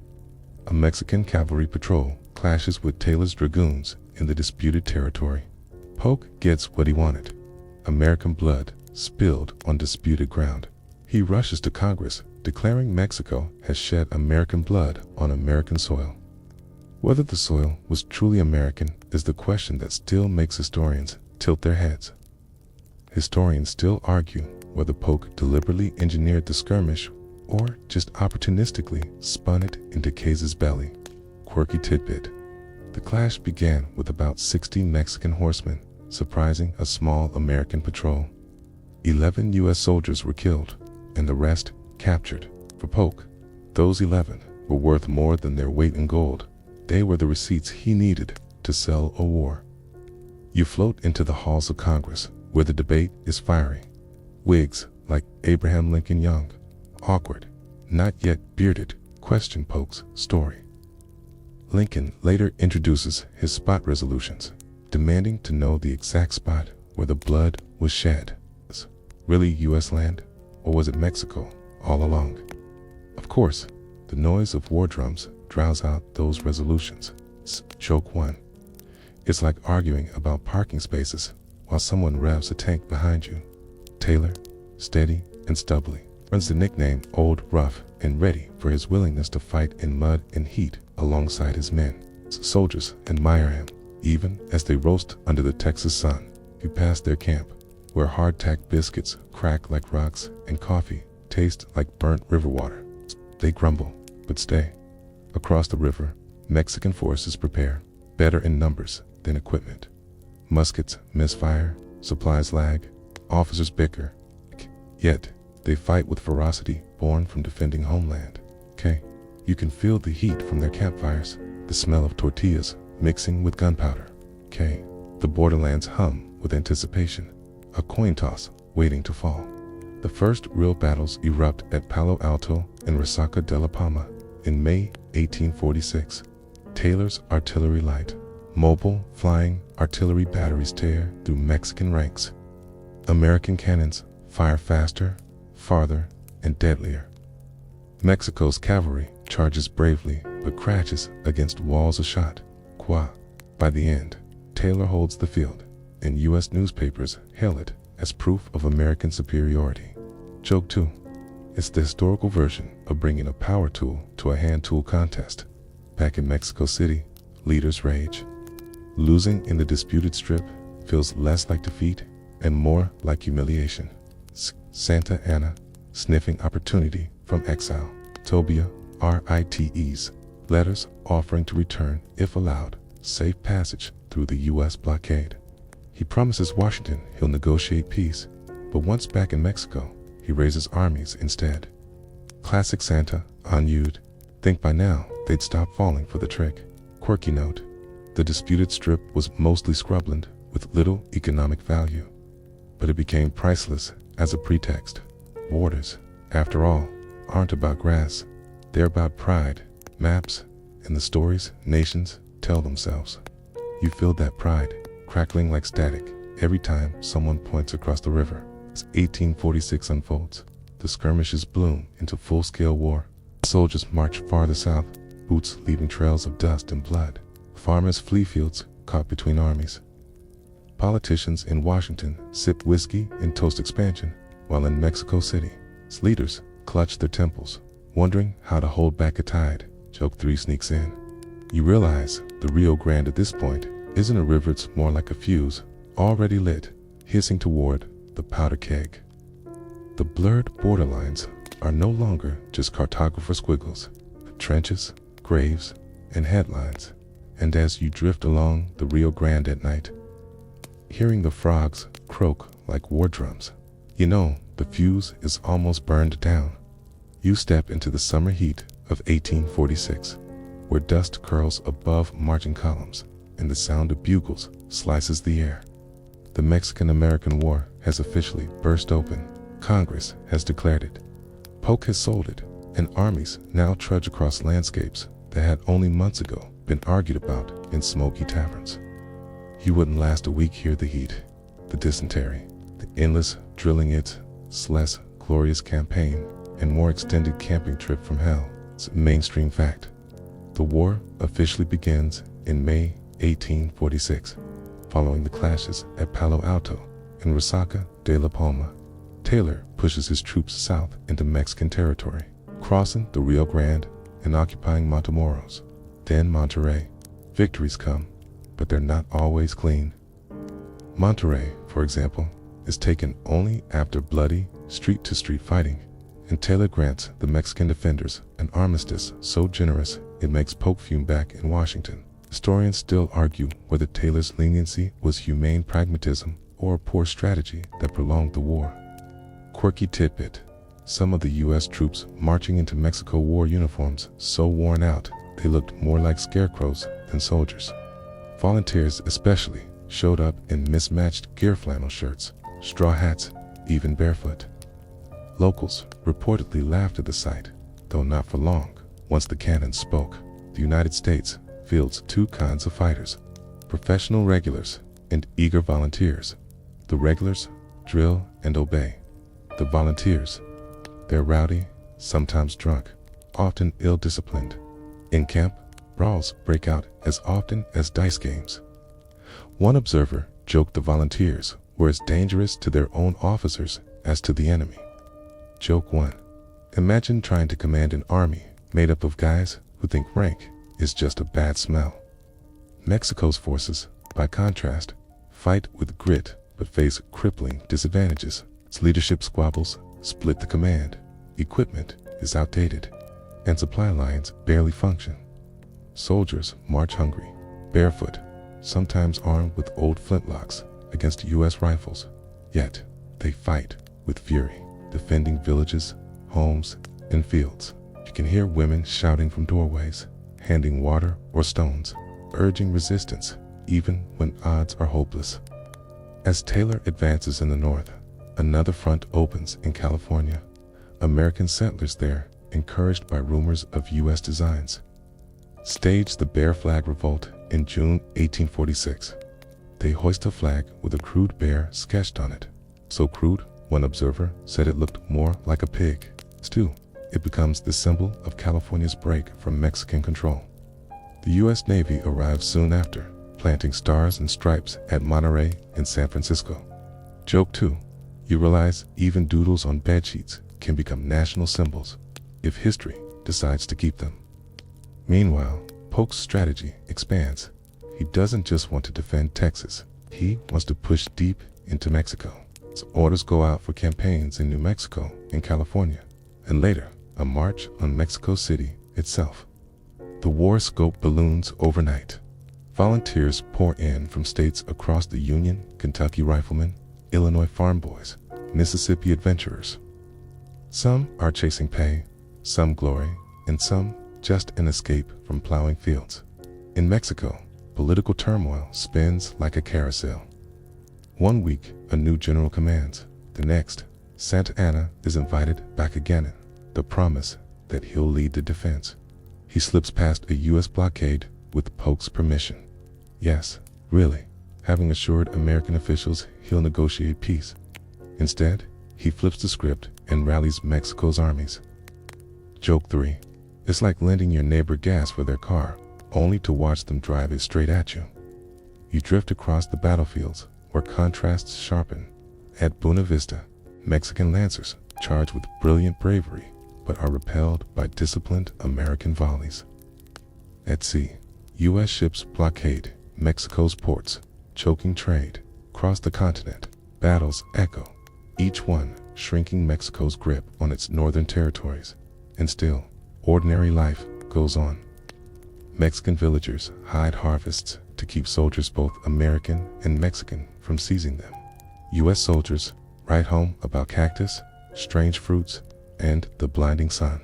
a Mexican cavalry patrol clashes with Taylor's dragoons in the disputed territory. Polk gets what he wanted. American blood spilled on disputed ground. He rushes to Congress, declaring Mexico has shed American blood on American soil. Whether the soil was truly American is the question that still makes historians tilt their heads. Historians still argue whether Polk deliberately engineered the skirmish or just opportunistically spun it into Case's belly. Quirky tidbit. The clash began with about 60 Mexican horsemen surprising a small American patrol. 11 U.S. soldiers were killed, and the rest captured. For Polk, those 11 were worth more than their weight in gold. They were the receipts he needed to sell a war. You float into the halls of Congress, where the debate is fiery. Whigs, like Abraham Lincoln Young, awkward, not yet bearded, question Polk's story. Lincoln later introduces his spot resolutions, demanding to know the exact spot where the blood was shed. Really U.S. land, or was it Mexico all along? Of course, the noise of war drums drowns out those resolutions. Joke 1. It's like arguing about parking spaces while someone revs a tank behind you. Taylor, steady and stubbly, earns the nickname Old Rough and Ready for his willingness to fight in mud and heat alongside his men. Soldiers admire him, even as they roast under the Texas sun. You pass their camp, where hardtack biscuits crack like rocks and coffee tastes like burnt river water. They grumble, but stay. Across the river, Mexican forces prepare, better in numbers than equipment. Muskets misfire, supplies lag, officers bicker. Yet, they fight with ferocity born from defending homeland. You can feel the heat from their campfires, the smell of tortillas mixing with gunpowder. The borderlands hum with anticipation, a coin toss waiting to fall. The first real battles erupt at Palo Alto and Resaca de la Palma in May 1846. Taylor's artillery light, mobile flying artillery batteries tear through Mexican ranks. American cannons fire faster, farther, and deadlier. Mexico's cavalry charges bravely but crashes against walls of shot. By the end, Taylor holds the field, and U.S. newspapers hail it as proof of American superiority. Joke 2. It's the historical version of bringing a power tool to a hand tool contest. Back in Mexico City, leaders rage. Losing in the disputed strip feels less like defeat and more like humiliation. Santa Anna, sniffing opportunity from exile. Tobia, RITEs, letters offering to return, if allowed, safe passage through the U.S. blockade. He promises Washington he'll negotiate peace, but once back in Mexico, he raises armies instead. Classic Santa, you'd think by now they'd stop falling for the trick. Quirky note: the disputed strip was mostly scrubland with little economic value, but it became priceless as a pretext. Borders, after all, aren't about grass, they're about pride, maps, and the stories nations tell themselves. You feel that pride crackling like static every time someone points across the river. As 1846 unfolds, the skirmishes bloom into full-scale war. Soldiers march farther south, boots leaving trails of dust and blood. Farmers flee fields caught between armies. Politicians in Washington sip whiskey and toast expansion, while in Mexico City, its leaders clutch their temples, wondering how to hold back a tide. Joke 3 sneaks in. You realize the Rio Grande at this point isn't a river, it's more like a fuse, already lit, hissing toward the powder keg. The blurred borderlines are no longer just cartographer squiggles, but trenches, graves, and headlines. And as you drift along the Rio Grande at night, hearing the frogs croak like war drums, you know the fuse is almost burned down. You step into the summer heat of 1846, where dust curls above marching columns and the sound of bugles slices the air. The Mexican-American War has officially burst open. Congress has declared it. Polk has sold it, and armies now trudge across landscapes that had only months ago been argued about in smoky taverns. You wouldn't last a week here. The heat, the dysentery, the endless drilling, it's less glorious campaign and more extended camping trip from hell. It's a mainstream fact. The war officially begins in May 1846, following the clashes at Palo Alto and Resaca de la Palma. Taylor pushes his troops south into Mexican territory, crossing the Rio Grande and occupying Matamoros, then Monterrey. Victories come, but they're not always clean. Monterrey, for example, is taken only after bloody street-to-street fighting, and Taylor grants the Mexican defenders an armistice so generous it makes Polk fume back in Washington. Historians still argue whether Taylor's leniency was humane pragmatism or a poor strategy that prolonged the war. Quirky tidbit: some of the U.S. troops marching into Mexico wore uniforms so worn out they looked more like scarecrows than soldiers. Volunteers especially showed up in mismatched gear flannel shirts, straw hats, even barefoot. Locals reportedly laughed at the sight, though not for long. Once the cannons spoke, the United States fields two kinds of fighters: professional regulars and eager volunteers. The regulars drill and obey. The volunteers, they're rowdy, sometimes drunk, often ill-disciplined. In camp, brawls break out as often as dice games. One observer joked the volunteers were as dangerous to their own officers as to the enemy. Joke 1. Imagine trying to command an army made up of guys who think rank is just a bad smell. Mexico's forces, by contrast, fight with grit but face crippling disadvantages. Its leadership squabbles split the command, equipment is outdated, and supply lines barely function. Soldiers march hungry, barefoot, sometimes armed with old flintlocks against U.S. rifles. Yet, they fight with fury, defending villages, homes, and fields. You can hear women shouting from doorways, handing water or stones, urging resistance, even when odds are hopeless. As Taylor advances in the north, another front opens in California. American settlers there, encouraged by rumors of U.S. designs, stage the Bear Flag Revolt in June 1846. They hoist a flag with a crude bear sketched on it. So crude, one observer said it looked more like a pig. Still, it becomes the symbol of California's break from Mexican control. The U.S. Navy arrives soon after, planting stars and stripes at Monterey and San Francisco. Joke 2. You realize even doodles on bedsheets can become national symbols if history decides to keep them. Meanwhile, Polk's strategy expands. He doesn't just want to defend Texas. He wants to push deep into Mexico. His orders go out for campaigns in New Mexico and California, and later, a march on Mexico City itself. The war scope balloons overnight. Volunteers pour in from states across the Union: Kentucky riflemen, Illinois farm boys, Mississippi adventurers. Some are chasing pay, some glory, and some just an escape from plowing fields. In Mexico, political turmoil spins like a carousel. One week, a new general commands. The next, Santa Anna is invited back again, the promise that he'll lead the defense. He slips past a U.S. blockade with Polk's permission. Yes, really, having assured American officials he'll negotiate peace. Instead, he flips the script and rallies Mexico's armies. Joke 3. It's like lending your neighbor gas for their car, only to watch them drive it straight at you. You drift across the battlefields where contrasts sharpen. At Buena Vista, Mexican lancers charge with brilliant bravery but are repelled by disciplined American volleys. At sea, U.S. ships blockade Mexico's ports, choking trade. Across the continent, battles echo, each one shrinking Mexico's grip on its northern territories. And still, ordinary life goes on. Mexican villagers hide harvests to keep soldiers both American and Mexican from seizing them. U.S. soldiers write home about cactus, strange fruits, and the blinding sun.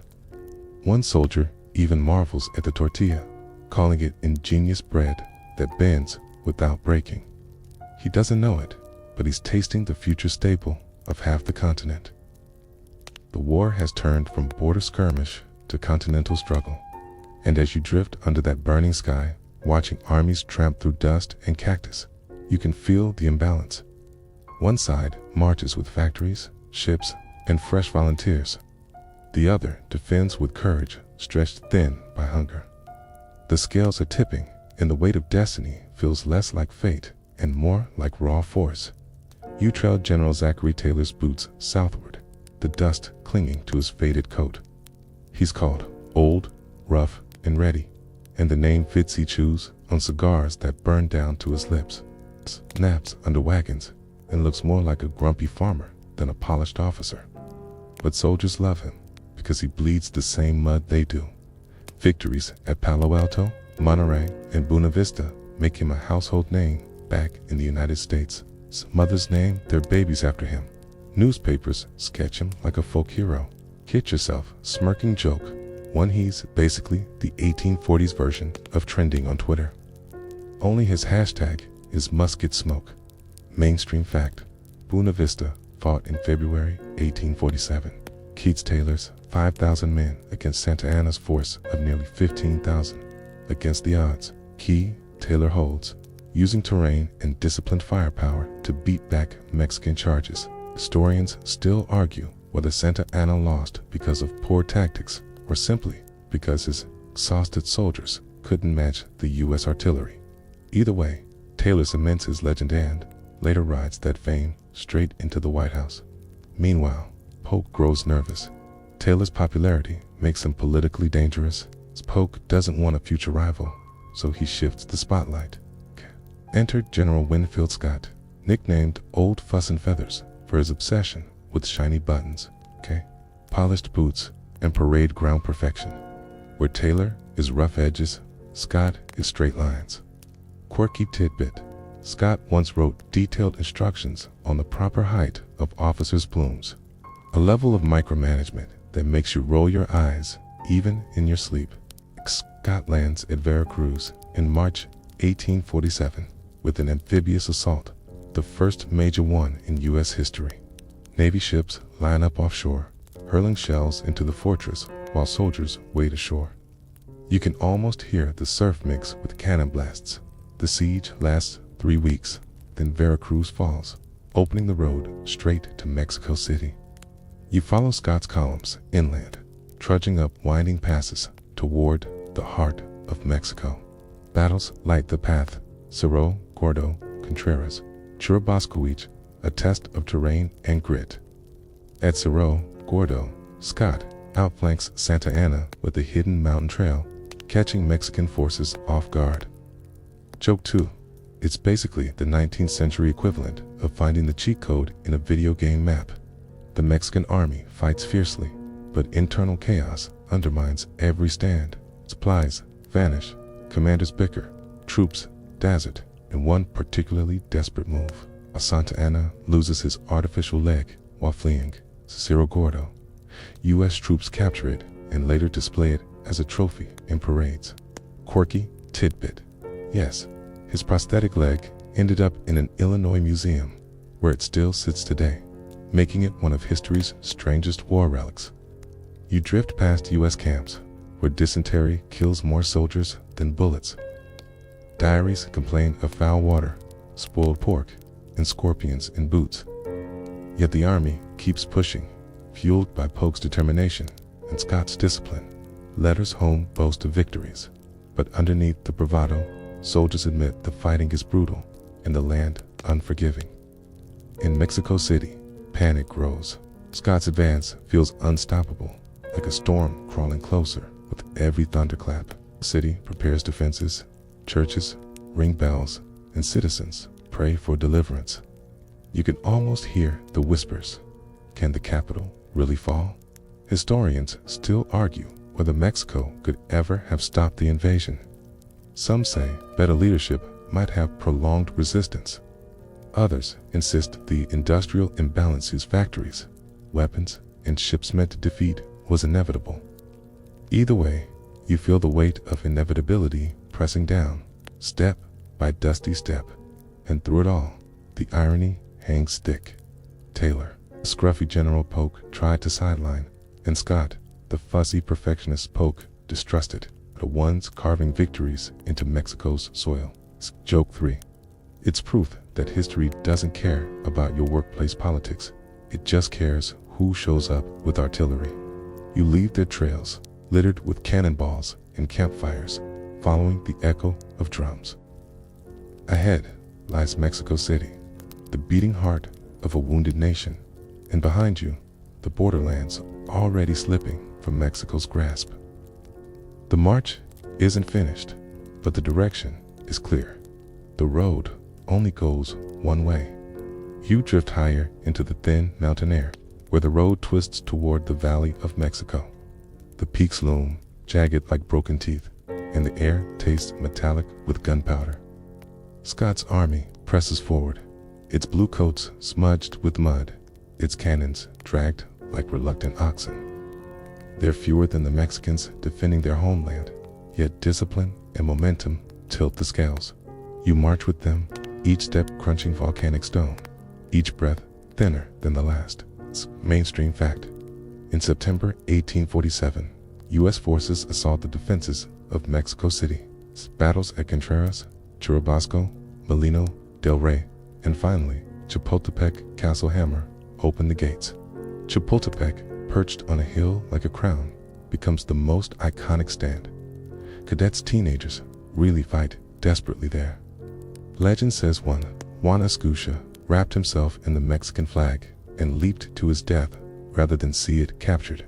One soldier even marvels at the tortilla, calling it ingenious bread that bends without breaking. He doesn't know it, but he's tasting the future staple of half the continent. The war has turned from border skirmish to continental struggle. And as you drift under that burning sky, watching armies tramp through dust and cactus, you can feel the imbalance. One side marches with factories, ships, and fresh volunteers. The other defends with courage, stretched thin by hunger. The scales are tipping, and the weight of destiny feels less like fate and more like raw force. You trail General Zachary Taylor's boots southward, the dust clinging to his faded coat. He's called old, rough, and ready, and the name fits he chews on cigars that burn down to his lips, naps under wagons, and looks more like a grumpy farmer than a polished officer. But soldiers love him because he bleeds the same mud they do. Victories at Palo Alto, Monterey, and Buena Vista make him a household name back in the United States. Mothers name their babies after him. Newspapers sketch him like a folk hero. Kid yourself, smirking joke. One he's basically the 1840s version of trending on Twitter. Only his hashtag is musket smoke. Mainstream fact, Buena Vista fought in February 1847. Keats Taylor's 5,000 men against Santa Anna's force of nearly 15,000. Against the odds, Taylor holds, using terrain and disciplined firepower to beat back Mexican charges. Historians still argue whether Santa Anna lost because of poor tactics or simply because his exhausted soldiers couldn't match the U.S. artillery. Either way, Taylor cements his legend and later rides that fame straight into the White House. Meanwhile, Polk grows nervous. Taylor's popularity makes him politically dangerous. Polk doesn't want a future rival, so he shifts the spotlight. Enter General Winfield Scott, nicknamed Old Fuss and Feathers for his obsession with shiny buttons, polished boots, and parade ground perfection. Where Taylor is rough edges, Scott is straight lines. Quirky tidbit: Scott once wrote detailed instructions on the proper height of officers' plumes, a level of micromanagement that makes you roll your eyes even in your sleep. Scott lands at Veracruz in March 1847 with an amphibious assault, the first major one in U.S. history. Navy ships line up offshore, hurling shells into the fortress while soldiers wade ashore. You can almost hear the surf mix with cannon blasts. The siege lasts 3 weeks, then Veracruz falls, opening the road straight to Mexico City. You follow Scott's columns inland, trudging up winding passes toward the heart of Mexico. Battles light the path: Cerro Gordo, Contreras, Churubusco, each a test of terrain and grit. At Cerro Gordo, Scott outflanks Santa Anna with a hidden mountain trail, catching Mexican forces off guard. Joke 2. It's basically the 19th century equivalent of finding the cheat code in a video game map. The Mexican army fights fiercely, but internal chaos undermines every stand. Supplies vanish, commanders bicker, troops dazzled. In one particularly desperate move, Santa Anna loses his artificial leg while fleeing Cerro Gordo. U.S. troops capture it and later display it as a trophy in parades. Quirky tidbit: yes, his prosthetic leg ended up in an Illinois museum, where it still sits today, making it one of history's strangest war relics. You drift past U.S. camps, where dysentery kills more soldiers than bullets. Diaries complain of foul water, spoiled pork, and scorpions in boots. Yet the army keeps pushing, fueled by Polk's determination and Scott's discipline. Letters home boast of victories, but underneath the bravado, soldiers admit the fighting is brutal and the land unforgiving. In Mexico City, panic grows. Scott's advance feels unstoppable, like a storm crawling closer with every thunderclap. The city prepares defenses, churches ring bells, and citizens pray for deliverance. You can almost hear the whispers. Can the capital really fall? Historians still argue whether Mexico could ever have stopped the invasion. Some say better leadership might have prolonged resistance. Others insist the industrial imbalance whose factories, weapons, and ships meant to defeat was inevitable. Either way, you feel the weight of inevitability pressing down, step by dusty step, and through it all, the irony hangs thick. Taylor, the scruffy General Polk, tried to sideline, and Scott, the fussy perfectionist Polk, distrusted, the ones carving victories into Mexico's soil. Joke 3. It's proof that history doesn't care about your workplace politics. It just cares who shows up with artillery. You leave their trails, littered with cannonballs and campfires, following the echo of drums. Ahead lies Mexico City, the beating heart of a wounded nation, and behind you, the borderlands already slipping from Mexico's grasp. The march isn't finished, but the direction is clear. The road only goes one way. You drift higher into the thin mountain air, where the road twists toward the Valley of Mexico. The peaks loom, jagged like broken teeth, and the air tastes metallic with gunpowder. Scott's army presses forward, its blue coats smudged with mud, its cannons dragged like reluctant oxen. They're fewer than the Mexicans defending their homeland, yet discipline and momentum tilt the scales. You march with them, each step crunching volcanic stone, each breath thinner than the last. It's mainstream fact. In September 1847, U.S. forces assault the defenses of Mexico City. Battles at Contreras, Churubusco, Molino del Rey, and finally, Chapultepec Castle Hammer open the gates. Chapultepec, perched on a hill like a crown, becomes the most iconic stand. Cadets, teenagers, really fight desperately there. Legend says one, Juan Escutia, wrapped himself in the Mexican flag and leaped to his death rather than see it captured.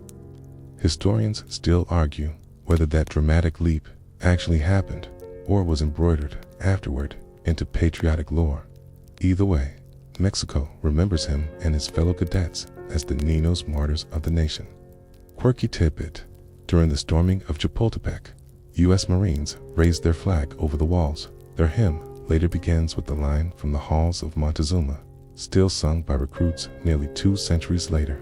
Historians still argue whether that dramatic leap actually happened or was embroidered afterward into patriotic lore. Either way, Mexico remembers him and his fellow cadets as the Ninos martyrs of the nation. Quirky tidbit: during the storming of Chapultepec, U.S. Marines raised their flag over the walls. Their hymn later begins with the line from the halls of Montezuma, still sung by recruits nearly 2 centuries later.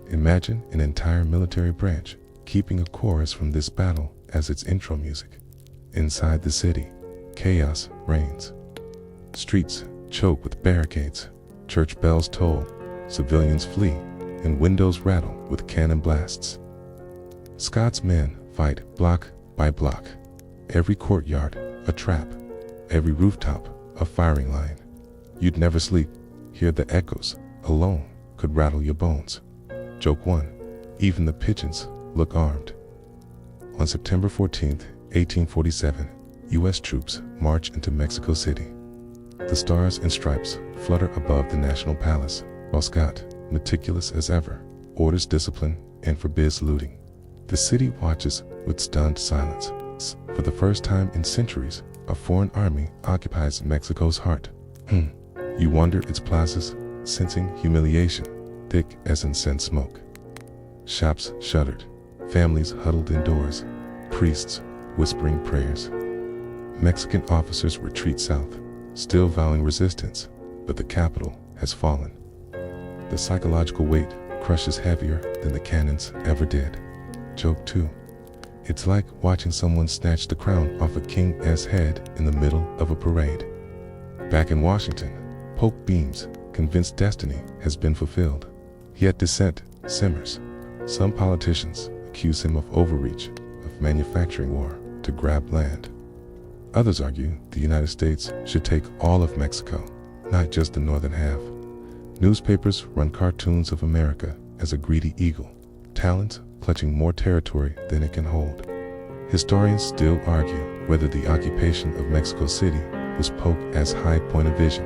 Imagine an entire military branch keeping a chorus from this battle as its intro music. Inside the city, chaos reigns. Streets choke with barricades, church bells toll, civilians flee, and windows rattle with cannon blasts. Scott's men fight block by block. Every courtyard a trap, every rooftop a firing line. You'd never sleep, hear the echoes alone could rattle your bones. Joke 1. Even the pigeons look armed. On September 14, 1847, U.S. troops march into Mexico City. The stars and stripes flutter above the National Palace, while Scott, meticulous as ever, orders discipline and forbids looting. The city watches with stunned silence. For the first time in centuries, a foreign army occupies Mexico's heart. You wander its plazas, sensing humiliation, thick as incense smoke. Shops shuttered, families huddled indoors, priests whispering prayers. Mexican officers retreat south, still vowing resistance, but the capital has fallen. The psychological weight crushes heavier than the cannons ever did. Joke 2. It's like watching someone snatch the crown off a king's head in the middle of a parade. Back in Washington, Pope beams, convinced destiny has been fulfilled. Yet dissent simmers. Some politicians accuse him of overreach, of manufacturing war to grab land. Others argue the United States should take all of Mexico, not just the northern half. Newspapers run cartoons of America as a greedy eagle, talent clutching more territory than it can hold. Historians still argue whether the occupation of Mexico City was Polk's high point of vision,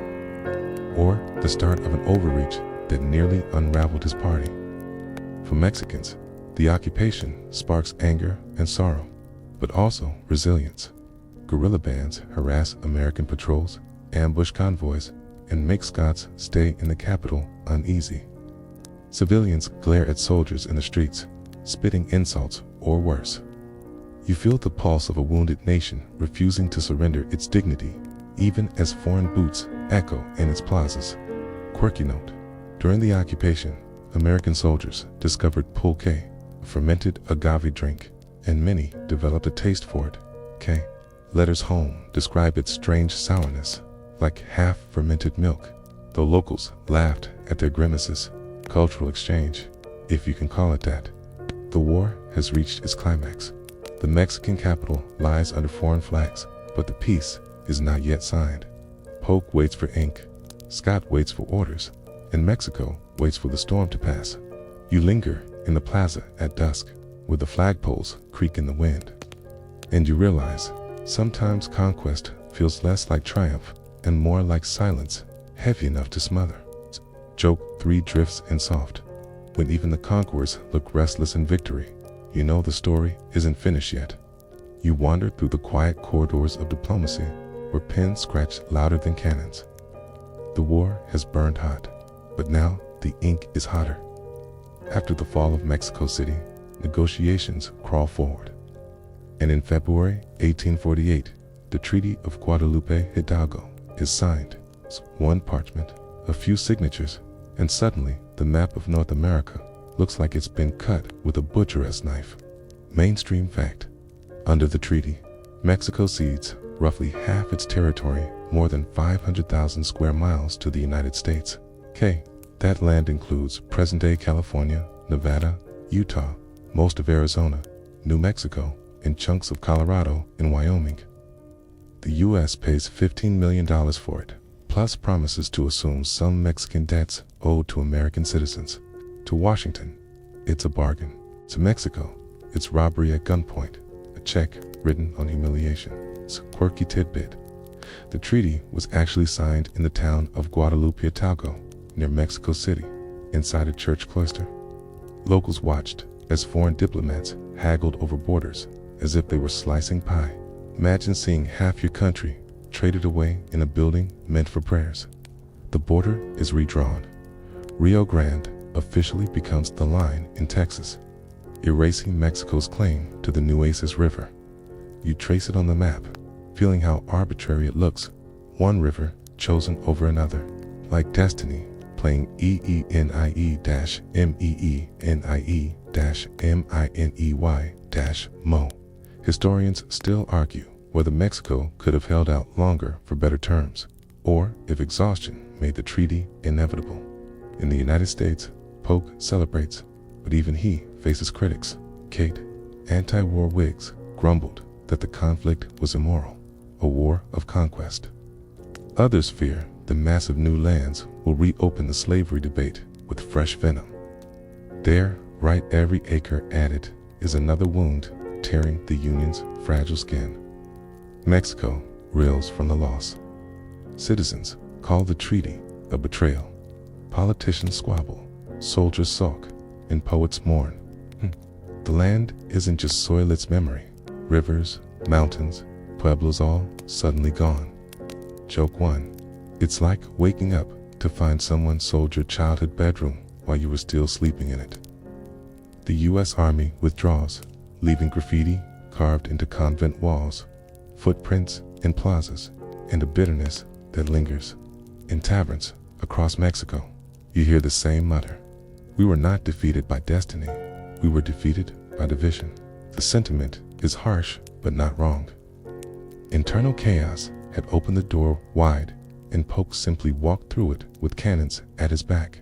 or the start of an overreach that nearly unraveled his party. For Mexicans, the occupation sparks anger and sorrow, but also resilience. Guerrilla bands harass American patrols, ambush convoys, and make Scots stay in the capital uneasy. Civilians glare at soldiers in the streets, spitting insults or worse. You feel the pulse of a wounded nation refusing to surrender its dignity, even as foreign boots echo in its plazas. Quirky note: during the occupation, American soldiers discovered pulque, a fermented agave drink, and many developed a taste for it. Letters home describe its strange sourness, like half-fermented milk, though locals laughed at their grimaces. Cultural exchange, if you can call it that. The war has reached its climax. The Mexican capital lies under foreign flags, but the peace is not yet signed. Polk waits for ink, Scott waits for orders, and Mexico waits for the storm to pass. You linger in the plaza at dusk, where the flagpoles creak in the wind. And you realize, sometimes conquest feels less like triumph and more like silence, heavy enough to smother. Joke 3 drifts in soft. When even the conquerors look restless in victory, you know the story isn't finished yet. You wander through the quiet corridors of diplomacy, where pens scratch louder than cannons. The war has burned hot, but now the ink is hotter. After the fall of Mexico City, negotiations crawl forward. And in February 1848, the Treaty of Guadalupe Hidalgo is signed. One parchment, a few signatures, and suddenly the map of North America looks like it's been cut with a butcher's knife. Mainstream fact: under the treaty, Mexico cedes roughly half its territory, more than 500,000 square miles, to the United States. That land includes present-day California, Nevada, Utah, most of Arizona, New Mexico, and chunks of Colorado and Wyoming. The U.S. pays $15 million for it, plus promises to assume some Mexican debts owed to American citizens. To Washington, it's a bargain. To Mexico, it's robbery at gunpoint, a check written on humiliation. It's a quirky tidbit: the treaty was actually signed in the town of Guadalupe Hidalgo, near Mexico City, inside a church cloister. Locals watched as foreign diplomats haggled over borders as if they were slicing pie. Imagine seeing half your country traded away in a building meant for prayers. The border is redrawn. Rio Grande officially becomes the line in Texas, erasing Mexico's claim to the Nueces River. You trace it on the map, feeling how arbitrary it looks, one river chosen over another, like destiny playing EENIE-MEENIE-MINEY-MO. Historians still argue whether Mexico could have held out longer for better terms, or if exhaustion made the treaty inevitable. In the United States, Polk celebrates, but even he faces critics. Kate, anti-war Whigs, grumbled that the conflict was immoral, a war of conquest. Others fear the massive new lands will reopen the slavery debate with fresh venom. There, right, every acre added is another wound tearing the Union's fragile skin. Mexico reels from the loss. Citizens call the treaty a betrayal. Politicians squabble, soldiers sulk, and poets mourn. The land isn't just soil, it's memory. Rivers, mountains, pueblos all suddenly gone. Joke 1. It's like waking up to find someone sold your childhood bedroom while you were still sleeping in it. The U.S. Army withdraws, leaving graffiti carved into convent walls, footprints in plazas, and a bitterness that lingers. In taverns across Mexico, you hear the same mutter. We were not defeated by destiny. We were defeated by division. The sentiment is harsh, but not wrong. Internal chaos had opened the door wide, and Polk simply walked through it with cannons at his back.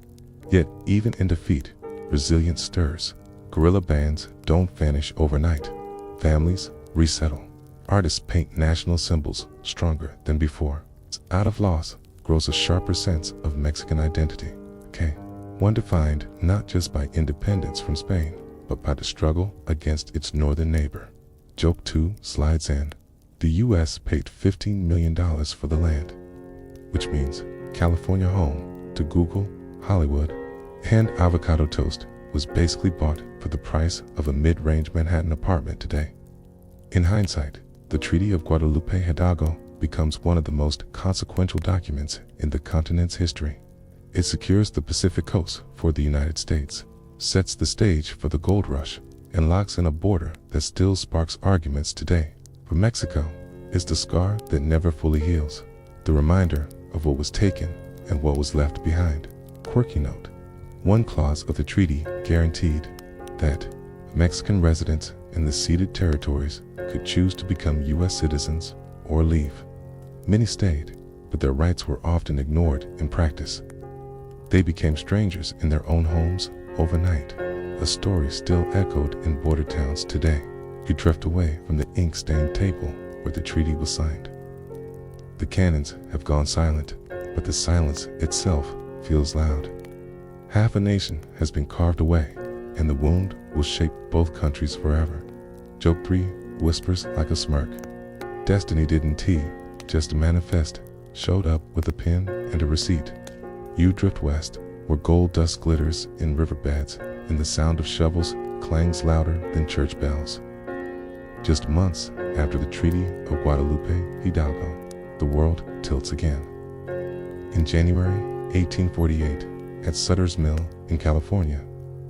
Yet, even in defeat, resilience stirs. Guerrilla bands don't vanish overnight. Families resettle. Artists paint national symbols stronger than before. Out of loss grows a sharper sense of Mexican identity. One defined not just by independence from Spain, but by the struggle against its northern neighbor. Joke 2 slides in. The U.S. paid $15 million for the land, which means California home to Google, Hollywood, and avocado toast was basically bought for the price of a mid-range Manhattan apartment today. In hindsight, the Treaty of Guadalupe Hidalgo becomes one of the most consequential documents in the continent's history. It secures the Pacific coast for the United States, sets the stage for the gold rush, and locks in a border that still sparks arguments today. For Mexico, it's the scar that never fully heals, the reminder of what was taken and what was left behind. Quirky note: one clause of the treaty guaranteed that Mexican residents in the ceded territories could choose to become U.S. citizens or leave. Many stayed, but their rights were often ignored in practice. They became strangers in their own homes overnight, a story still echoed in border towns today. You drift away from the ink-stained table where the treaty was signed. The cannons have gone silent, but the silence itself feels loud. Half a nation has been carved away, and the wound will shape both countries forever. Joke 3 whispers like a smirk. Destiny didn't just a manifest, showed up with a pen and a receipt. You drift west, where gold dust glitters in riverbeds, and the sound of shovels clangs louder than church bells. Just months after the Treaty of Guadalupe Hidalgo, the world tilts again. In January 1848, at Sutter's Mill in California,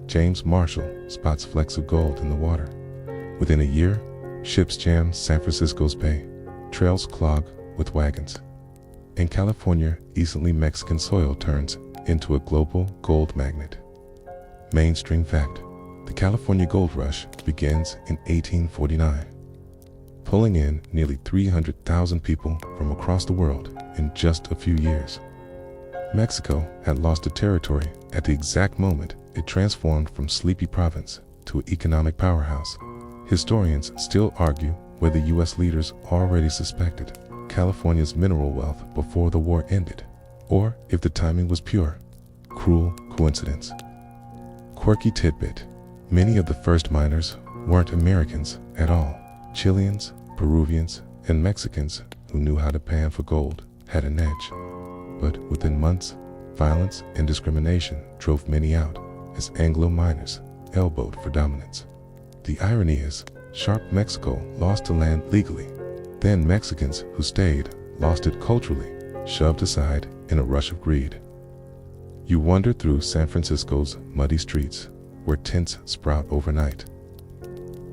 James Marshall spots flecks of gold in the water. Within a year, ships jam San Francisco's bay, trails clog with wagons. In California, easily Mexican soil turns into a global gold magnet. Mainstream fact: the California gold rush begins in 1849, pulling in nearly 300,000 people from across the world in just a few years. Mexico had lost a territory at the exact moment it transformed from sleepy province to an economic powerhouse. Historians still argue whether U.S. leaders already suspected California's mineral wealth before the war ended, or if the timing was pure, cruel coincidence. Quirky tidbit: many of the first miners weren't Americans at all. Chileans, Peruvians, and Mexicans who knew how to pan for gold had an edge. But within months, violence and discrimination drove many out as Anglo miners elbowed for dominance. The irony is, sharp Mexico lost the land legally, Then Mexicans who stayed lost it culturally, shoved aside in a rush of greed. You wander through San Francisco's muddy streets, where tents sprout overnight.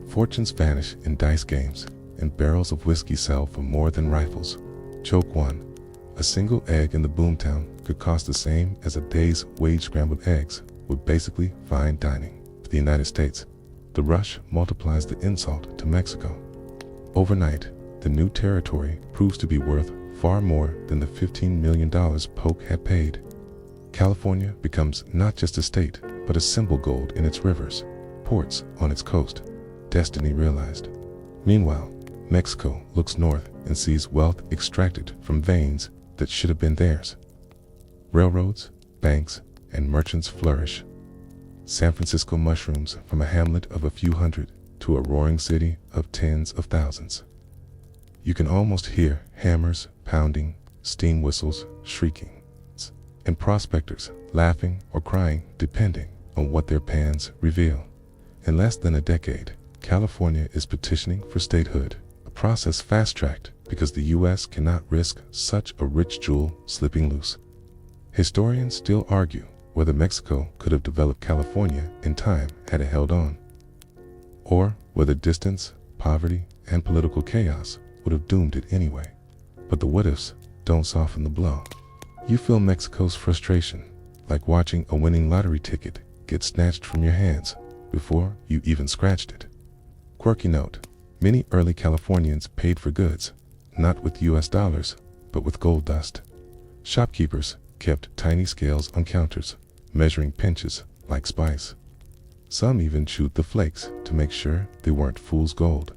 Fortunes vanish in dice games, and barrels of whiskey sell for more than rifles. Choke one. A single egg in the boomtown could cost the same as a day's wage scrambled eggs, with basically fine dining. For the United States, the rush multiplies the insult to Mexico. Overnight, the new territory proves to be worth far more than the $15 million Polk had paid. California becomes not just a state, but a symbol gold in its rivers, ports on its coast. Destiny realized. Meanwhile, Mexico looks north and sees wealth extracted from veins that should have been theirs. Railroads, banks, and merchants flourish. San Francisco mushrooms from a hamlet of a few hundred to a roaring city of tens of thousands. You can almost hear hammers pounding, steam whistles shrieking, and prospectors laughing or crying depending on what their pans reveal. In less than a decade, California is petitioning for statehood, a process fast-tracked because the U.S. cannot risk such a rich jewel slipping loose. Historians still argue whether Mexico could have developed California in time had it held on, or whether distance, poverty, and political chaos would have doomed it anyway. But the what-ifs don't soften the blow. You feel Mexico's frustration, like watching a winning lottery ticket get snatched from your hands before you even scratched it. Quirky note: many early Californians paid for goods, not with US dollars, but with gold dust. Shopkeepers kept tiny scales on counters, measuring pinches like spice. Some even chewed the flakes to make sure they weren't fool's gold.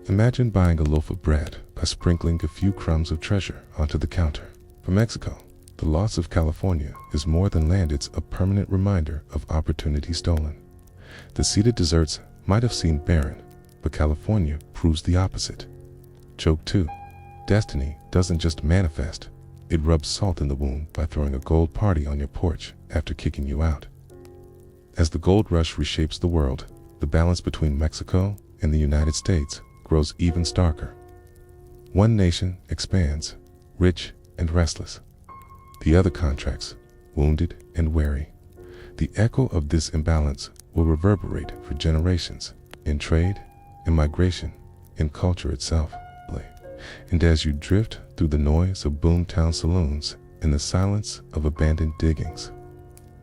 Imagine buying a loaf of bread by sprinkling a few crumbs of treasure onto the counter. For Mexico, the loss of California is more than land, it's a permanent reminder of opportunity stolen. The seeded deserts might have seemed barren, but California proves the opposite. Joke 2. Destiny doesn't just manifest, it rubs salt in the wound by throwing a gold party on your porch after kicking you out. As the gold rush reshapes the world, the balance between Mexico and the United States grows even starker. One nation expands, rich and restless. The other contracts, wounded and weary. The echo of this imbalance will reverberate for generations, in trade, in migration, in culture itself. And as you drift through the noise of boomtown saloons and the silence of abandoned diggings,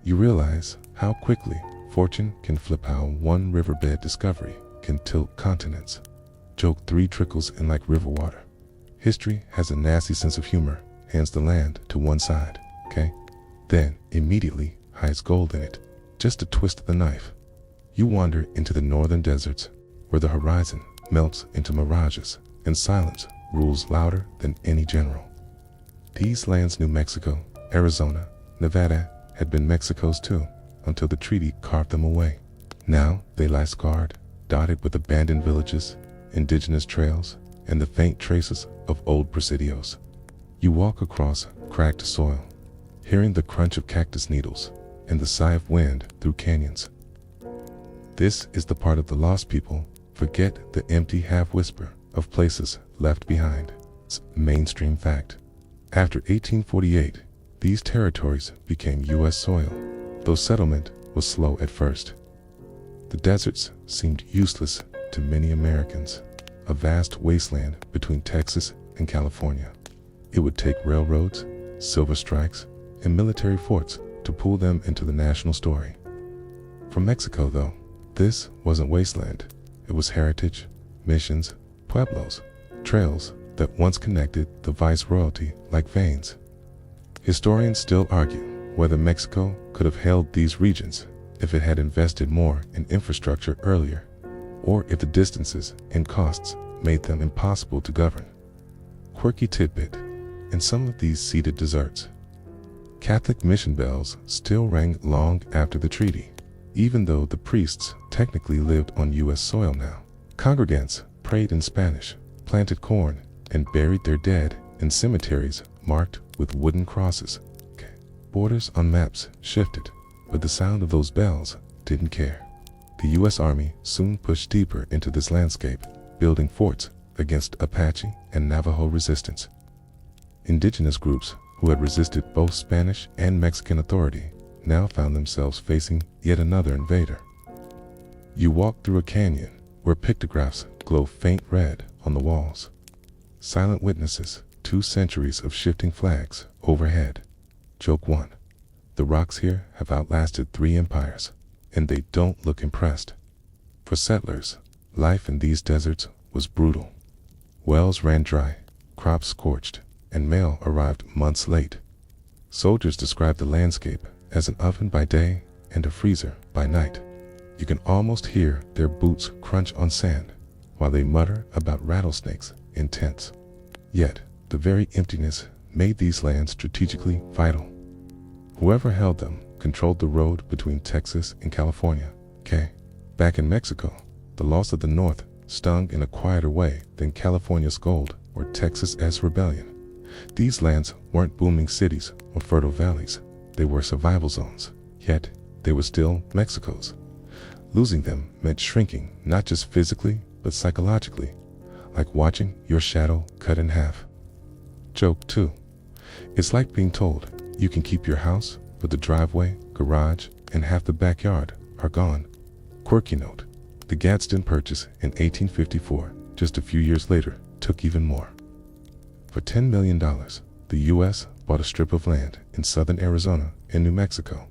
you realize how quickly fortune can flip, how one riverbed discovery can tilt continents. Joke 3 trickles in like river water. History has a nasty sense of humor, hands the land to one side, okay? Then immediately hides gold in it, just a twist of the knife. You wander into the northern deserts, where the horizon melts into mirages, and silence rules louder than any general. These lands, New Mexico, Arizona, Nevada, had been Mexico's too, until the treaty carved them away. Now they lie scarred, dotted with abandoned villages, indigenous trails, and the faint traces of old presidios. You walk across cracked soil, hearing the crunch of cactus needles and the sigh of wind through canyons. This is the part of the lost people forget, the empty half-whisper of places left behind. It's mainstream fact. After 1848, these territories became U.S. soil, though settlement was slow at first. The deserts seemed useless to many Americans, a vast wasteland between Texas and California. It would take railroads, silver strikes, and military forts to pull them into the national story. For Mexico, though, this wasn't wasteland. It was heritage, missions, pueblos, trails that once connected the viceroyalty like veins. Historians still argue whether Mexico could have held these regions if it had invested more in infrastructure earlier, or if the distances and costs made them impossible to govern. Quirky tidbit: in some of these ceded deserts, Catholic mission bells still rang long after the treaty, even though the priests technically lived on U.S. soil now. Congregants prayed in Spanish, planted corn, and buried their dead in cemeteries marked with wooden crosses. Borders on maps shifted, but the sound of those bells didn't care. The U.S. Army soon pushed deeper into this landscape, building forts against Apache and Navajo resistance. Indigenous groups who had resisted both Spanish and Mexican authority now found themselves facing yet another invader. You walk through a canyon where pictographs glow faint red on the walls. Silent witnesses, 2 centuries of shifting flags overhead. Joke 1. The rocks here have outlasted 3 empires, and they don't look impressed. For settlers, life in these deserts was brutal. Wells ran dry, crops scorched, and mail arrived months late. Soldiers described the landscape as an oven by day and a freezer by night. You can almost hear their boots crunch on sand while they mutter about rattlesnakes in tents. Yet, the very emptiness made these lands strategically vital. Whoever held them controlled the road between Texas and California. Back in Mexico, the loss of the North stung in a quieter way than California's gold or Texas's rebellion. These lands weren't booming cities or fertile valleys. They were survival zones, yet they were still Mexico's. Losing them meant shrinking, not just physically, but psychologically, like watching your shadow cut in half. Joke 2. It's like being told you can keep your house, but the driveway, garage, and half the backyard are gone. Quirky note: the Gadsden purchase in 1854, just a few years later, took even more. For $10 million, the U.S. bought a strip of land in southern Arizona and New Mexico,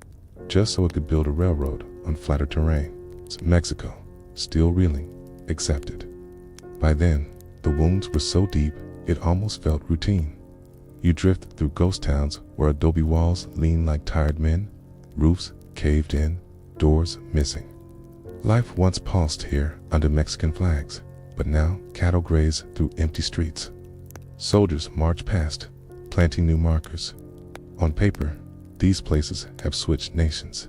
just so it could build a railroad on flatter terrain. Mexico, still reeling, accepted. By then, the wounds were so deep, it almost felt routine. You drift through ghost towns where adobe walls lean like tired men, roofs caved in, doors missing. Life once pulsed here under Mexican flags, but now cattle graze through empty streets. Soldiers march past, planting new markers. On paper, these places have switched nations.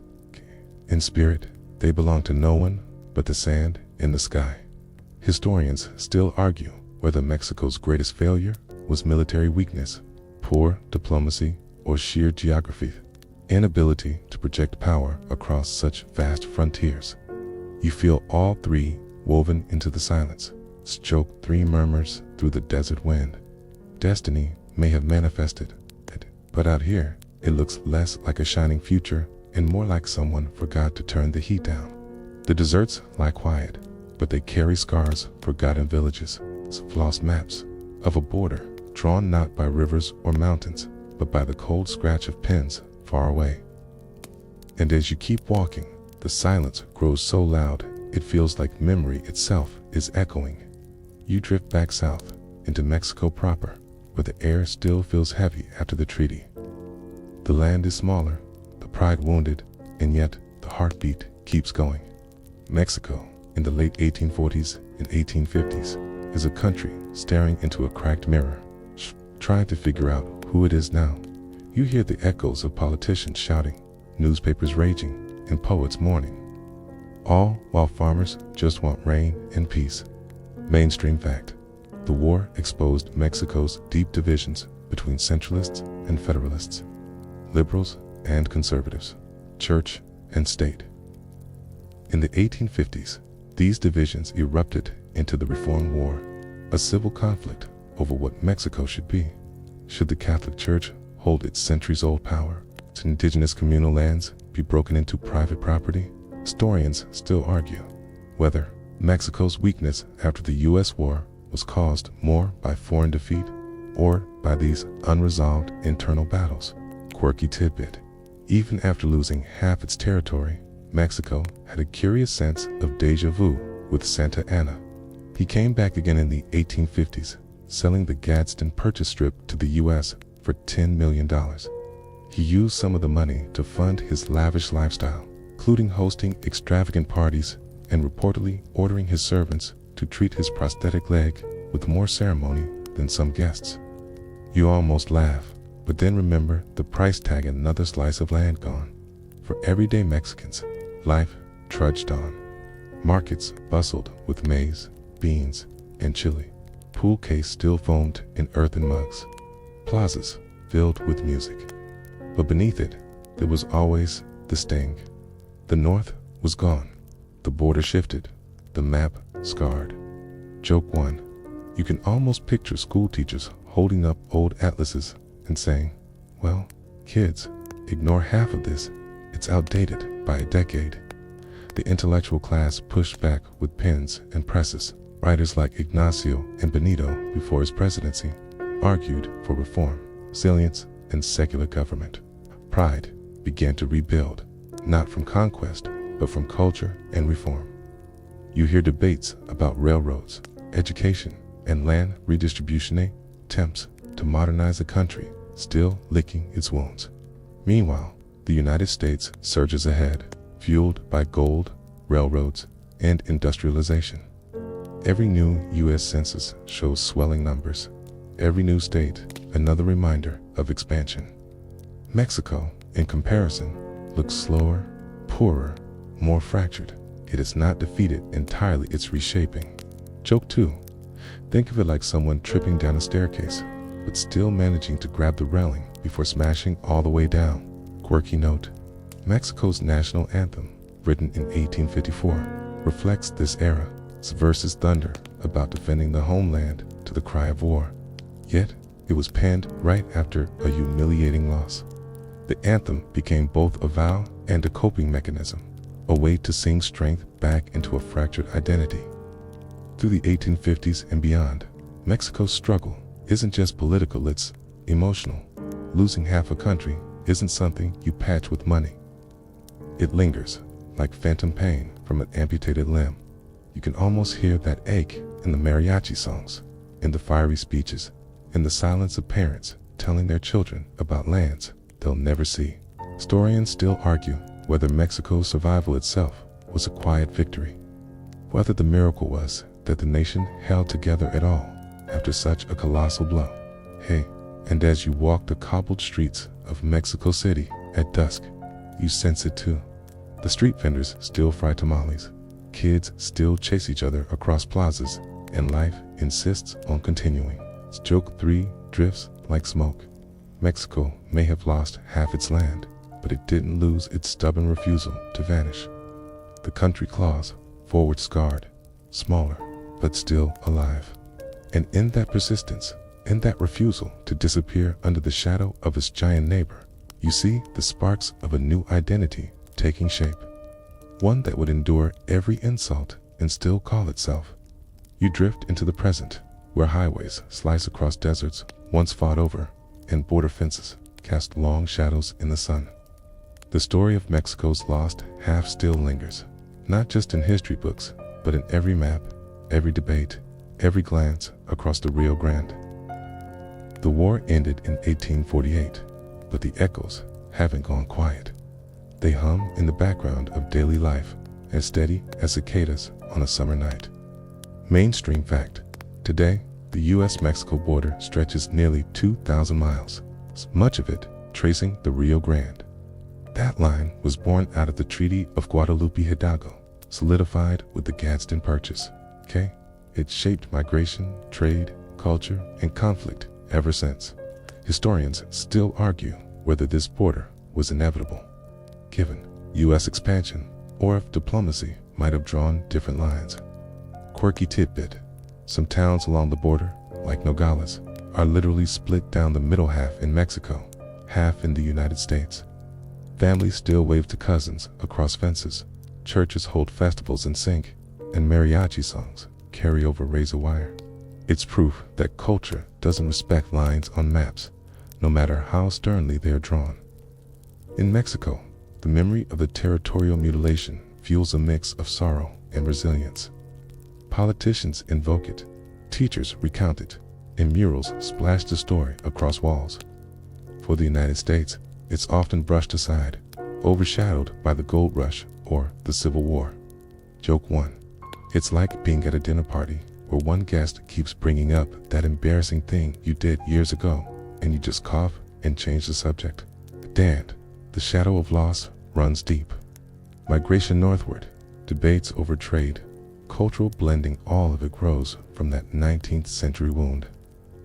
In spirit, they belong to no one but the sand in the sky. Historians still argue whether Mexico's greatest failure was military weakness, poor diplomacy, or sheer geography, inability to project power across such vast frontiers. You feel all 3 woven into the silence. Joke 3 murmurs through the desert wind. Destiny may have manifested it, but out here, it looks less like a shining future and more like someone forgot to turn the heat down. The deserts lie quiet, but they carry scars, forgotten villages, lost maps of a border drawn not by rivers or mountains, but by the cold scratch of pens far away. And as you keep walking, the silence grows so loud, it feels like memory itself is echoing. You drift back south, into Mexico proper, where the air still feels heavy after the treaty. The land is smaller, the pride wounded, and yet the heartbeat keeps going. Mexico, in the late 1840s and 1850s, is a country staring into a cracked mirror, trying to figure out who it is now. You hear the echoes of politicians shouting, newspapers raging, and poets mourning, all while farmers just want rain and peace. Mainstream fact: the war exposed Mexico's deep divisions between centralists and federalists, liberals and conservatives, church and state. In the 1850s, these divisions erupted into the Reform War, a civil conflict over what Mexico should be. Should the Catholic Church hold its centuries-old power? Should indigenous communal lands be broken into private property? Historians still argue whether Mexico's weakness after the U.S. war was caused more by foreign defeat or by these unresolved internal battles. Quirky tidbit: even after losing half its territory, Mexico had a curious sense of deja vu with Santa Anna. He came back again in the 1850s, selling the Gadsden purchase strip to the U.S. for $10 million. He used some of the money to fund his lavish lifestyle, including hosting extravagant parties and reportedly ordering his servants to treat his prosthetic leg with more ceremony than some guests. You almost laugh, but then remember the price tag and another slice of land gone. For everyday Mexicans, life trudged on. Markets bustled with maize, beans, and chili. Pool case still foamed in earthen mugs. Plazas filled with music. But beneath it, there was always the sting. The North was gone. The border shifted. The map scarred. Joke 1. You can almost picture school teachers holding up old atlases and saying, well, kids, ignore half of this. It's outdated by a decade. The intellectual class pushed back with pens and presses. Writers like Ignacio and Benito, before his presidency, argued for reform, resilience, and secular government. Pride began to rebuild, not from conquest, but from culture and reform. You hear debates about railroads, education, and land redistribution, attempts to modernize the country, still licking its wounds. Meanwhile, the United States surges ahead, fueled by gold, railroads, and industrialization. Every new U.S. census shows swelling numbers. Every new state, another reminder of expansion. Mexico, in comparison, looks slower, poorer, more fractured. It is not defeated entirely, it's reshaping. Joke 2. Think of it like someone tripping down a staircase, but still managing to grab the railing before smashing all the way down. Quirky note: Mexico's national anthem, written in 1854, reflects this era. Its verses thunder about defending the homeland to the cry of war. Yet, it was penned right after a humiliating loss. The anthem became both a vow and a coping mechanism, a way to sing strength back into a fractured identity. Through the 1850s and beyond, Mexico's struggle isn't just political, it's emotional. Losing half a country isn't something you patch with money. It lingers, like phantom pain from an amputated limb. You can almost hear that ache in the mariachi songs, in the fiery speeches, in the silence of parents telling their children about lands they'll never see. Historians still argue whether Mexico's survival itself was a quiet victory, whether the miracle was that the nation held together at all after such a colossal blow. Hey, and as you walk the cobbled streets of Mexico City at dusk, you sense it too. The street vendors still fry tamales, kids still chase each other across plazas, and life insists on continuing. Joke 3 drifts like smoke. Mexico may have lost half its land, but it didn't lose its stubborn refusal to vanish. The country claws forward, scarred, smaller, but still alive. And in that persistence, in that refusal to disappear under the shadow of its giant neighbor, you see the sparks of a new identity taking shape. One that would endure every insult and still call itself. You drift into the present, where highways slice across deserts once fought over, and border fences cast long shadows in the sun. The story of Mexico's lost half still lingers, not just in history books, but in every map, every debate, every glance across the Rio Grande. The war ended in 1848, but the echoes haven't gone quiet. They hum in the background of daily life, as steady as cicadas on a summer night. Mainstream fact: today, the U.S.-Mexico border stretches nearly 2,000 miles, much of it tracing the Rio Grande. That line was born out of the Treaty of Guadalupe Hidalgo, solidified with the Gadsden Purchase. It shaped migration, trade, culture, and conflict ever since. Historians still argue whether this border was inevitable, given U.S. expansion, or if diplomacy might have drawn different lines. Quirky tidbit: some towns along the border, like Nogales, are literally split down the middle, half in Mexico, half in the United States. Families still wave to cousins across fences, churches hold festivals in sync, and mariachi songs carry over razor wire. It's proof that culture doesn't respect lines on maps, no matter how sternly they are drawn. In Mexico, the memory of the territorial mutilation fuels a mix of sorrow and resilience. Politicians invoke it, teachers recount it, and murals splash the story across walls. For the United States, it's often brushed aside, overshadowed by the gold rush or the Civil War. Joke 1. It's like being at a dinner party where one guest keeps bringing up that embarrassing thing you did years ago, and you just cough and change the subject. Dan, the shadow of loss runs deep. Migration northward, debates over trade, cultural blending, all of it grows from that 19th century wound.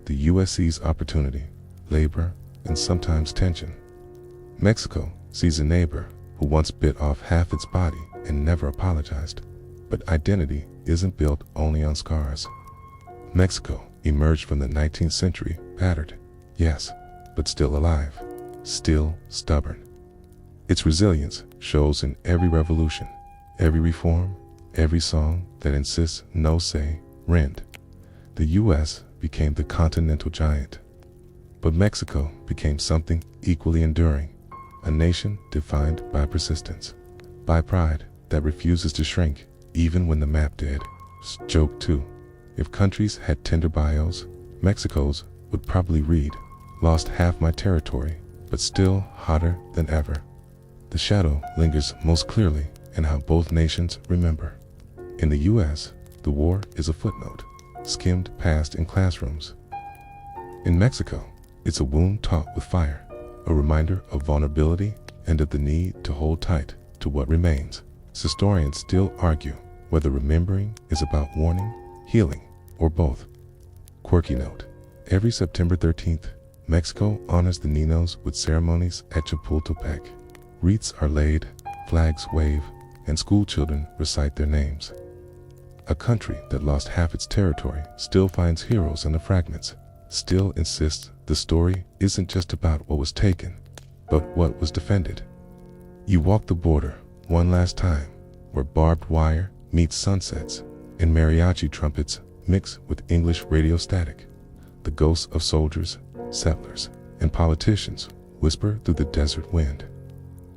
The U.S. sees opportunity, labor, and sometimes tension. Mexico sees a neighbor who once bit off half its body and never apologized. But identity isn't built only on scars. Mexico emerged from the 19th century, battered, yes, but still alive, still stubborn. Its resilience shows in every revolution, every reform, every song that insists no say, rend. The U.S. became the continental giant, but Mexico became something equally enduring, a nation defined by persistence, by pride that refuses to shrink even when the map did. Joke 2. If countries had tender bios, Mexico's would probably read, lost half my territory, but still hotter than ever. The shadow lingers most clearly in how both nations remember. In the U.S., the war is a footnote, skimmed past in classrooms. In Mexico, it's a wound taught with fire, a reminder of vulnerability and of the need to hold tight to what remains. Historians still argue whether remembering is about warning, healing, or both. Quirky note: every September 13th, Mexico honors the Ninos with ceremonies at Chapultepec. Wreaths are laid, flags wave, and schoolchildren recite their names. A country that lost half its territory still finds heroes in the fragments, still insists the story isn't just about what was taken, but what was defended. You walk the border one last time, where barbed wire meets sunsets, and mariachi trumpets mix with English radio static. The ghosts of soldiers, settlers, and politicians whisper through the desert wind.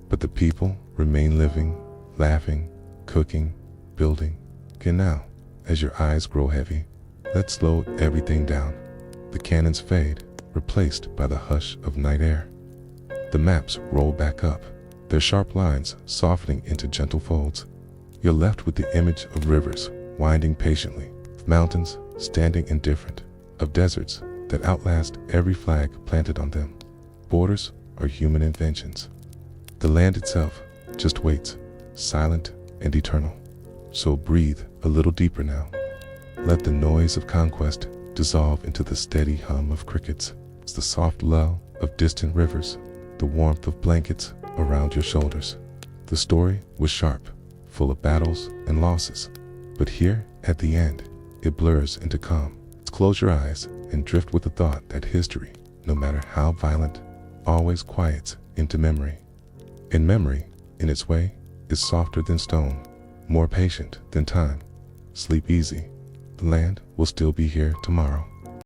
But the people remain living, laughing, cooking, building. And now, as your eyes grow heavy, let's slow everything down. The cannons fade, replaced by the hush of night air. The maps roll back up, their sharp lines softening into gentle folds. You're left with the image of rivers winding patiently, of mountains standing indifferent, of deserts that outlast every flag planted on them. Borders are human inventions. The land itself just waits, silent and eternal. So breathe a little deeper now. Let the noise of conquest dissolve into the steady hum of crickets. It's the soft lull of distant rivers, the warmth of blankets around your shoulders. The story was sharp, full of battles and losses, but here at the end, it blurs into calm. Close your eyes and drift with the thought that history, no matter how violent, always quiets into memory. And memory, in its way, is softer than stone, more patient than time. Sleep easy. The land will still be here tomorrow.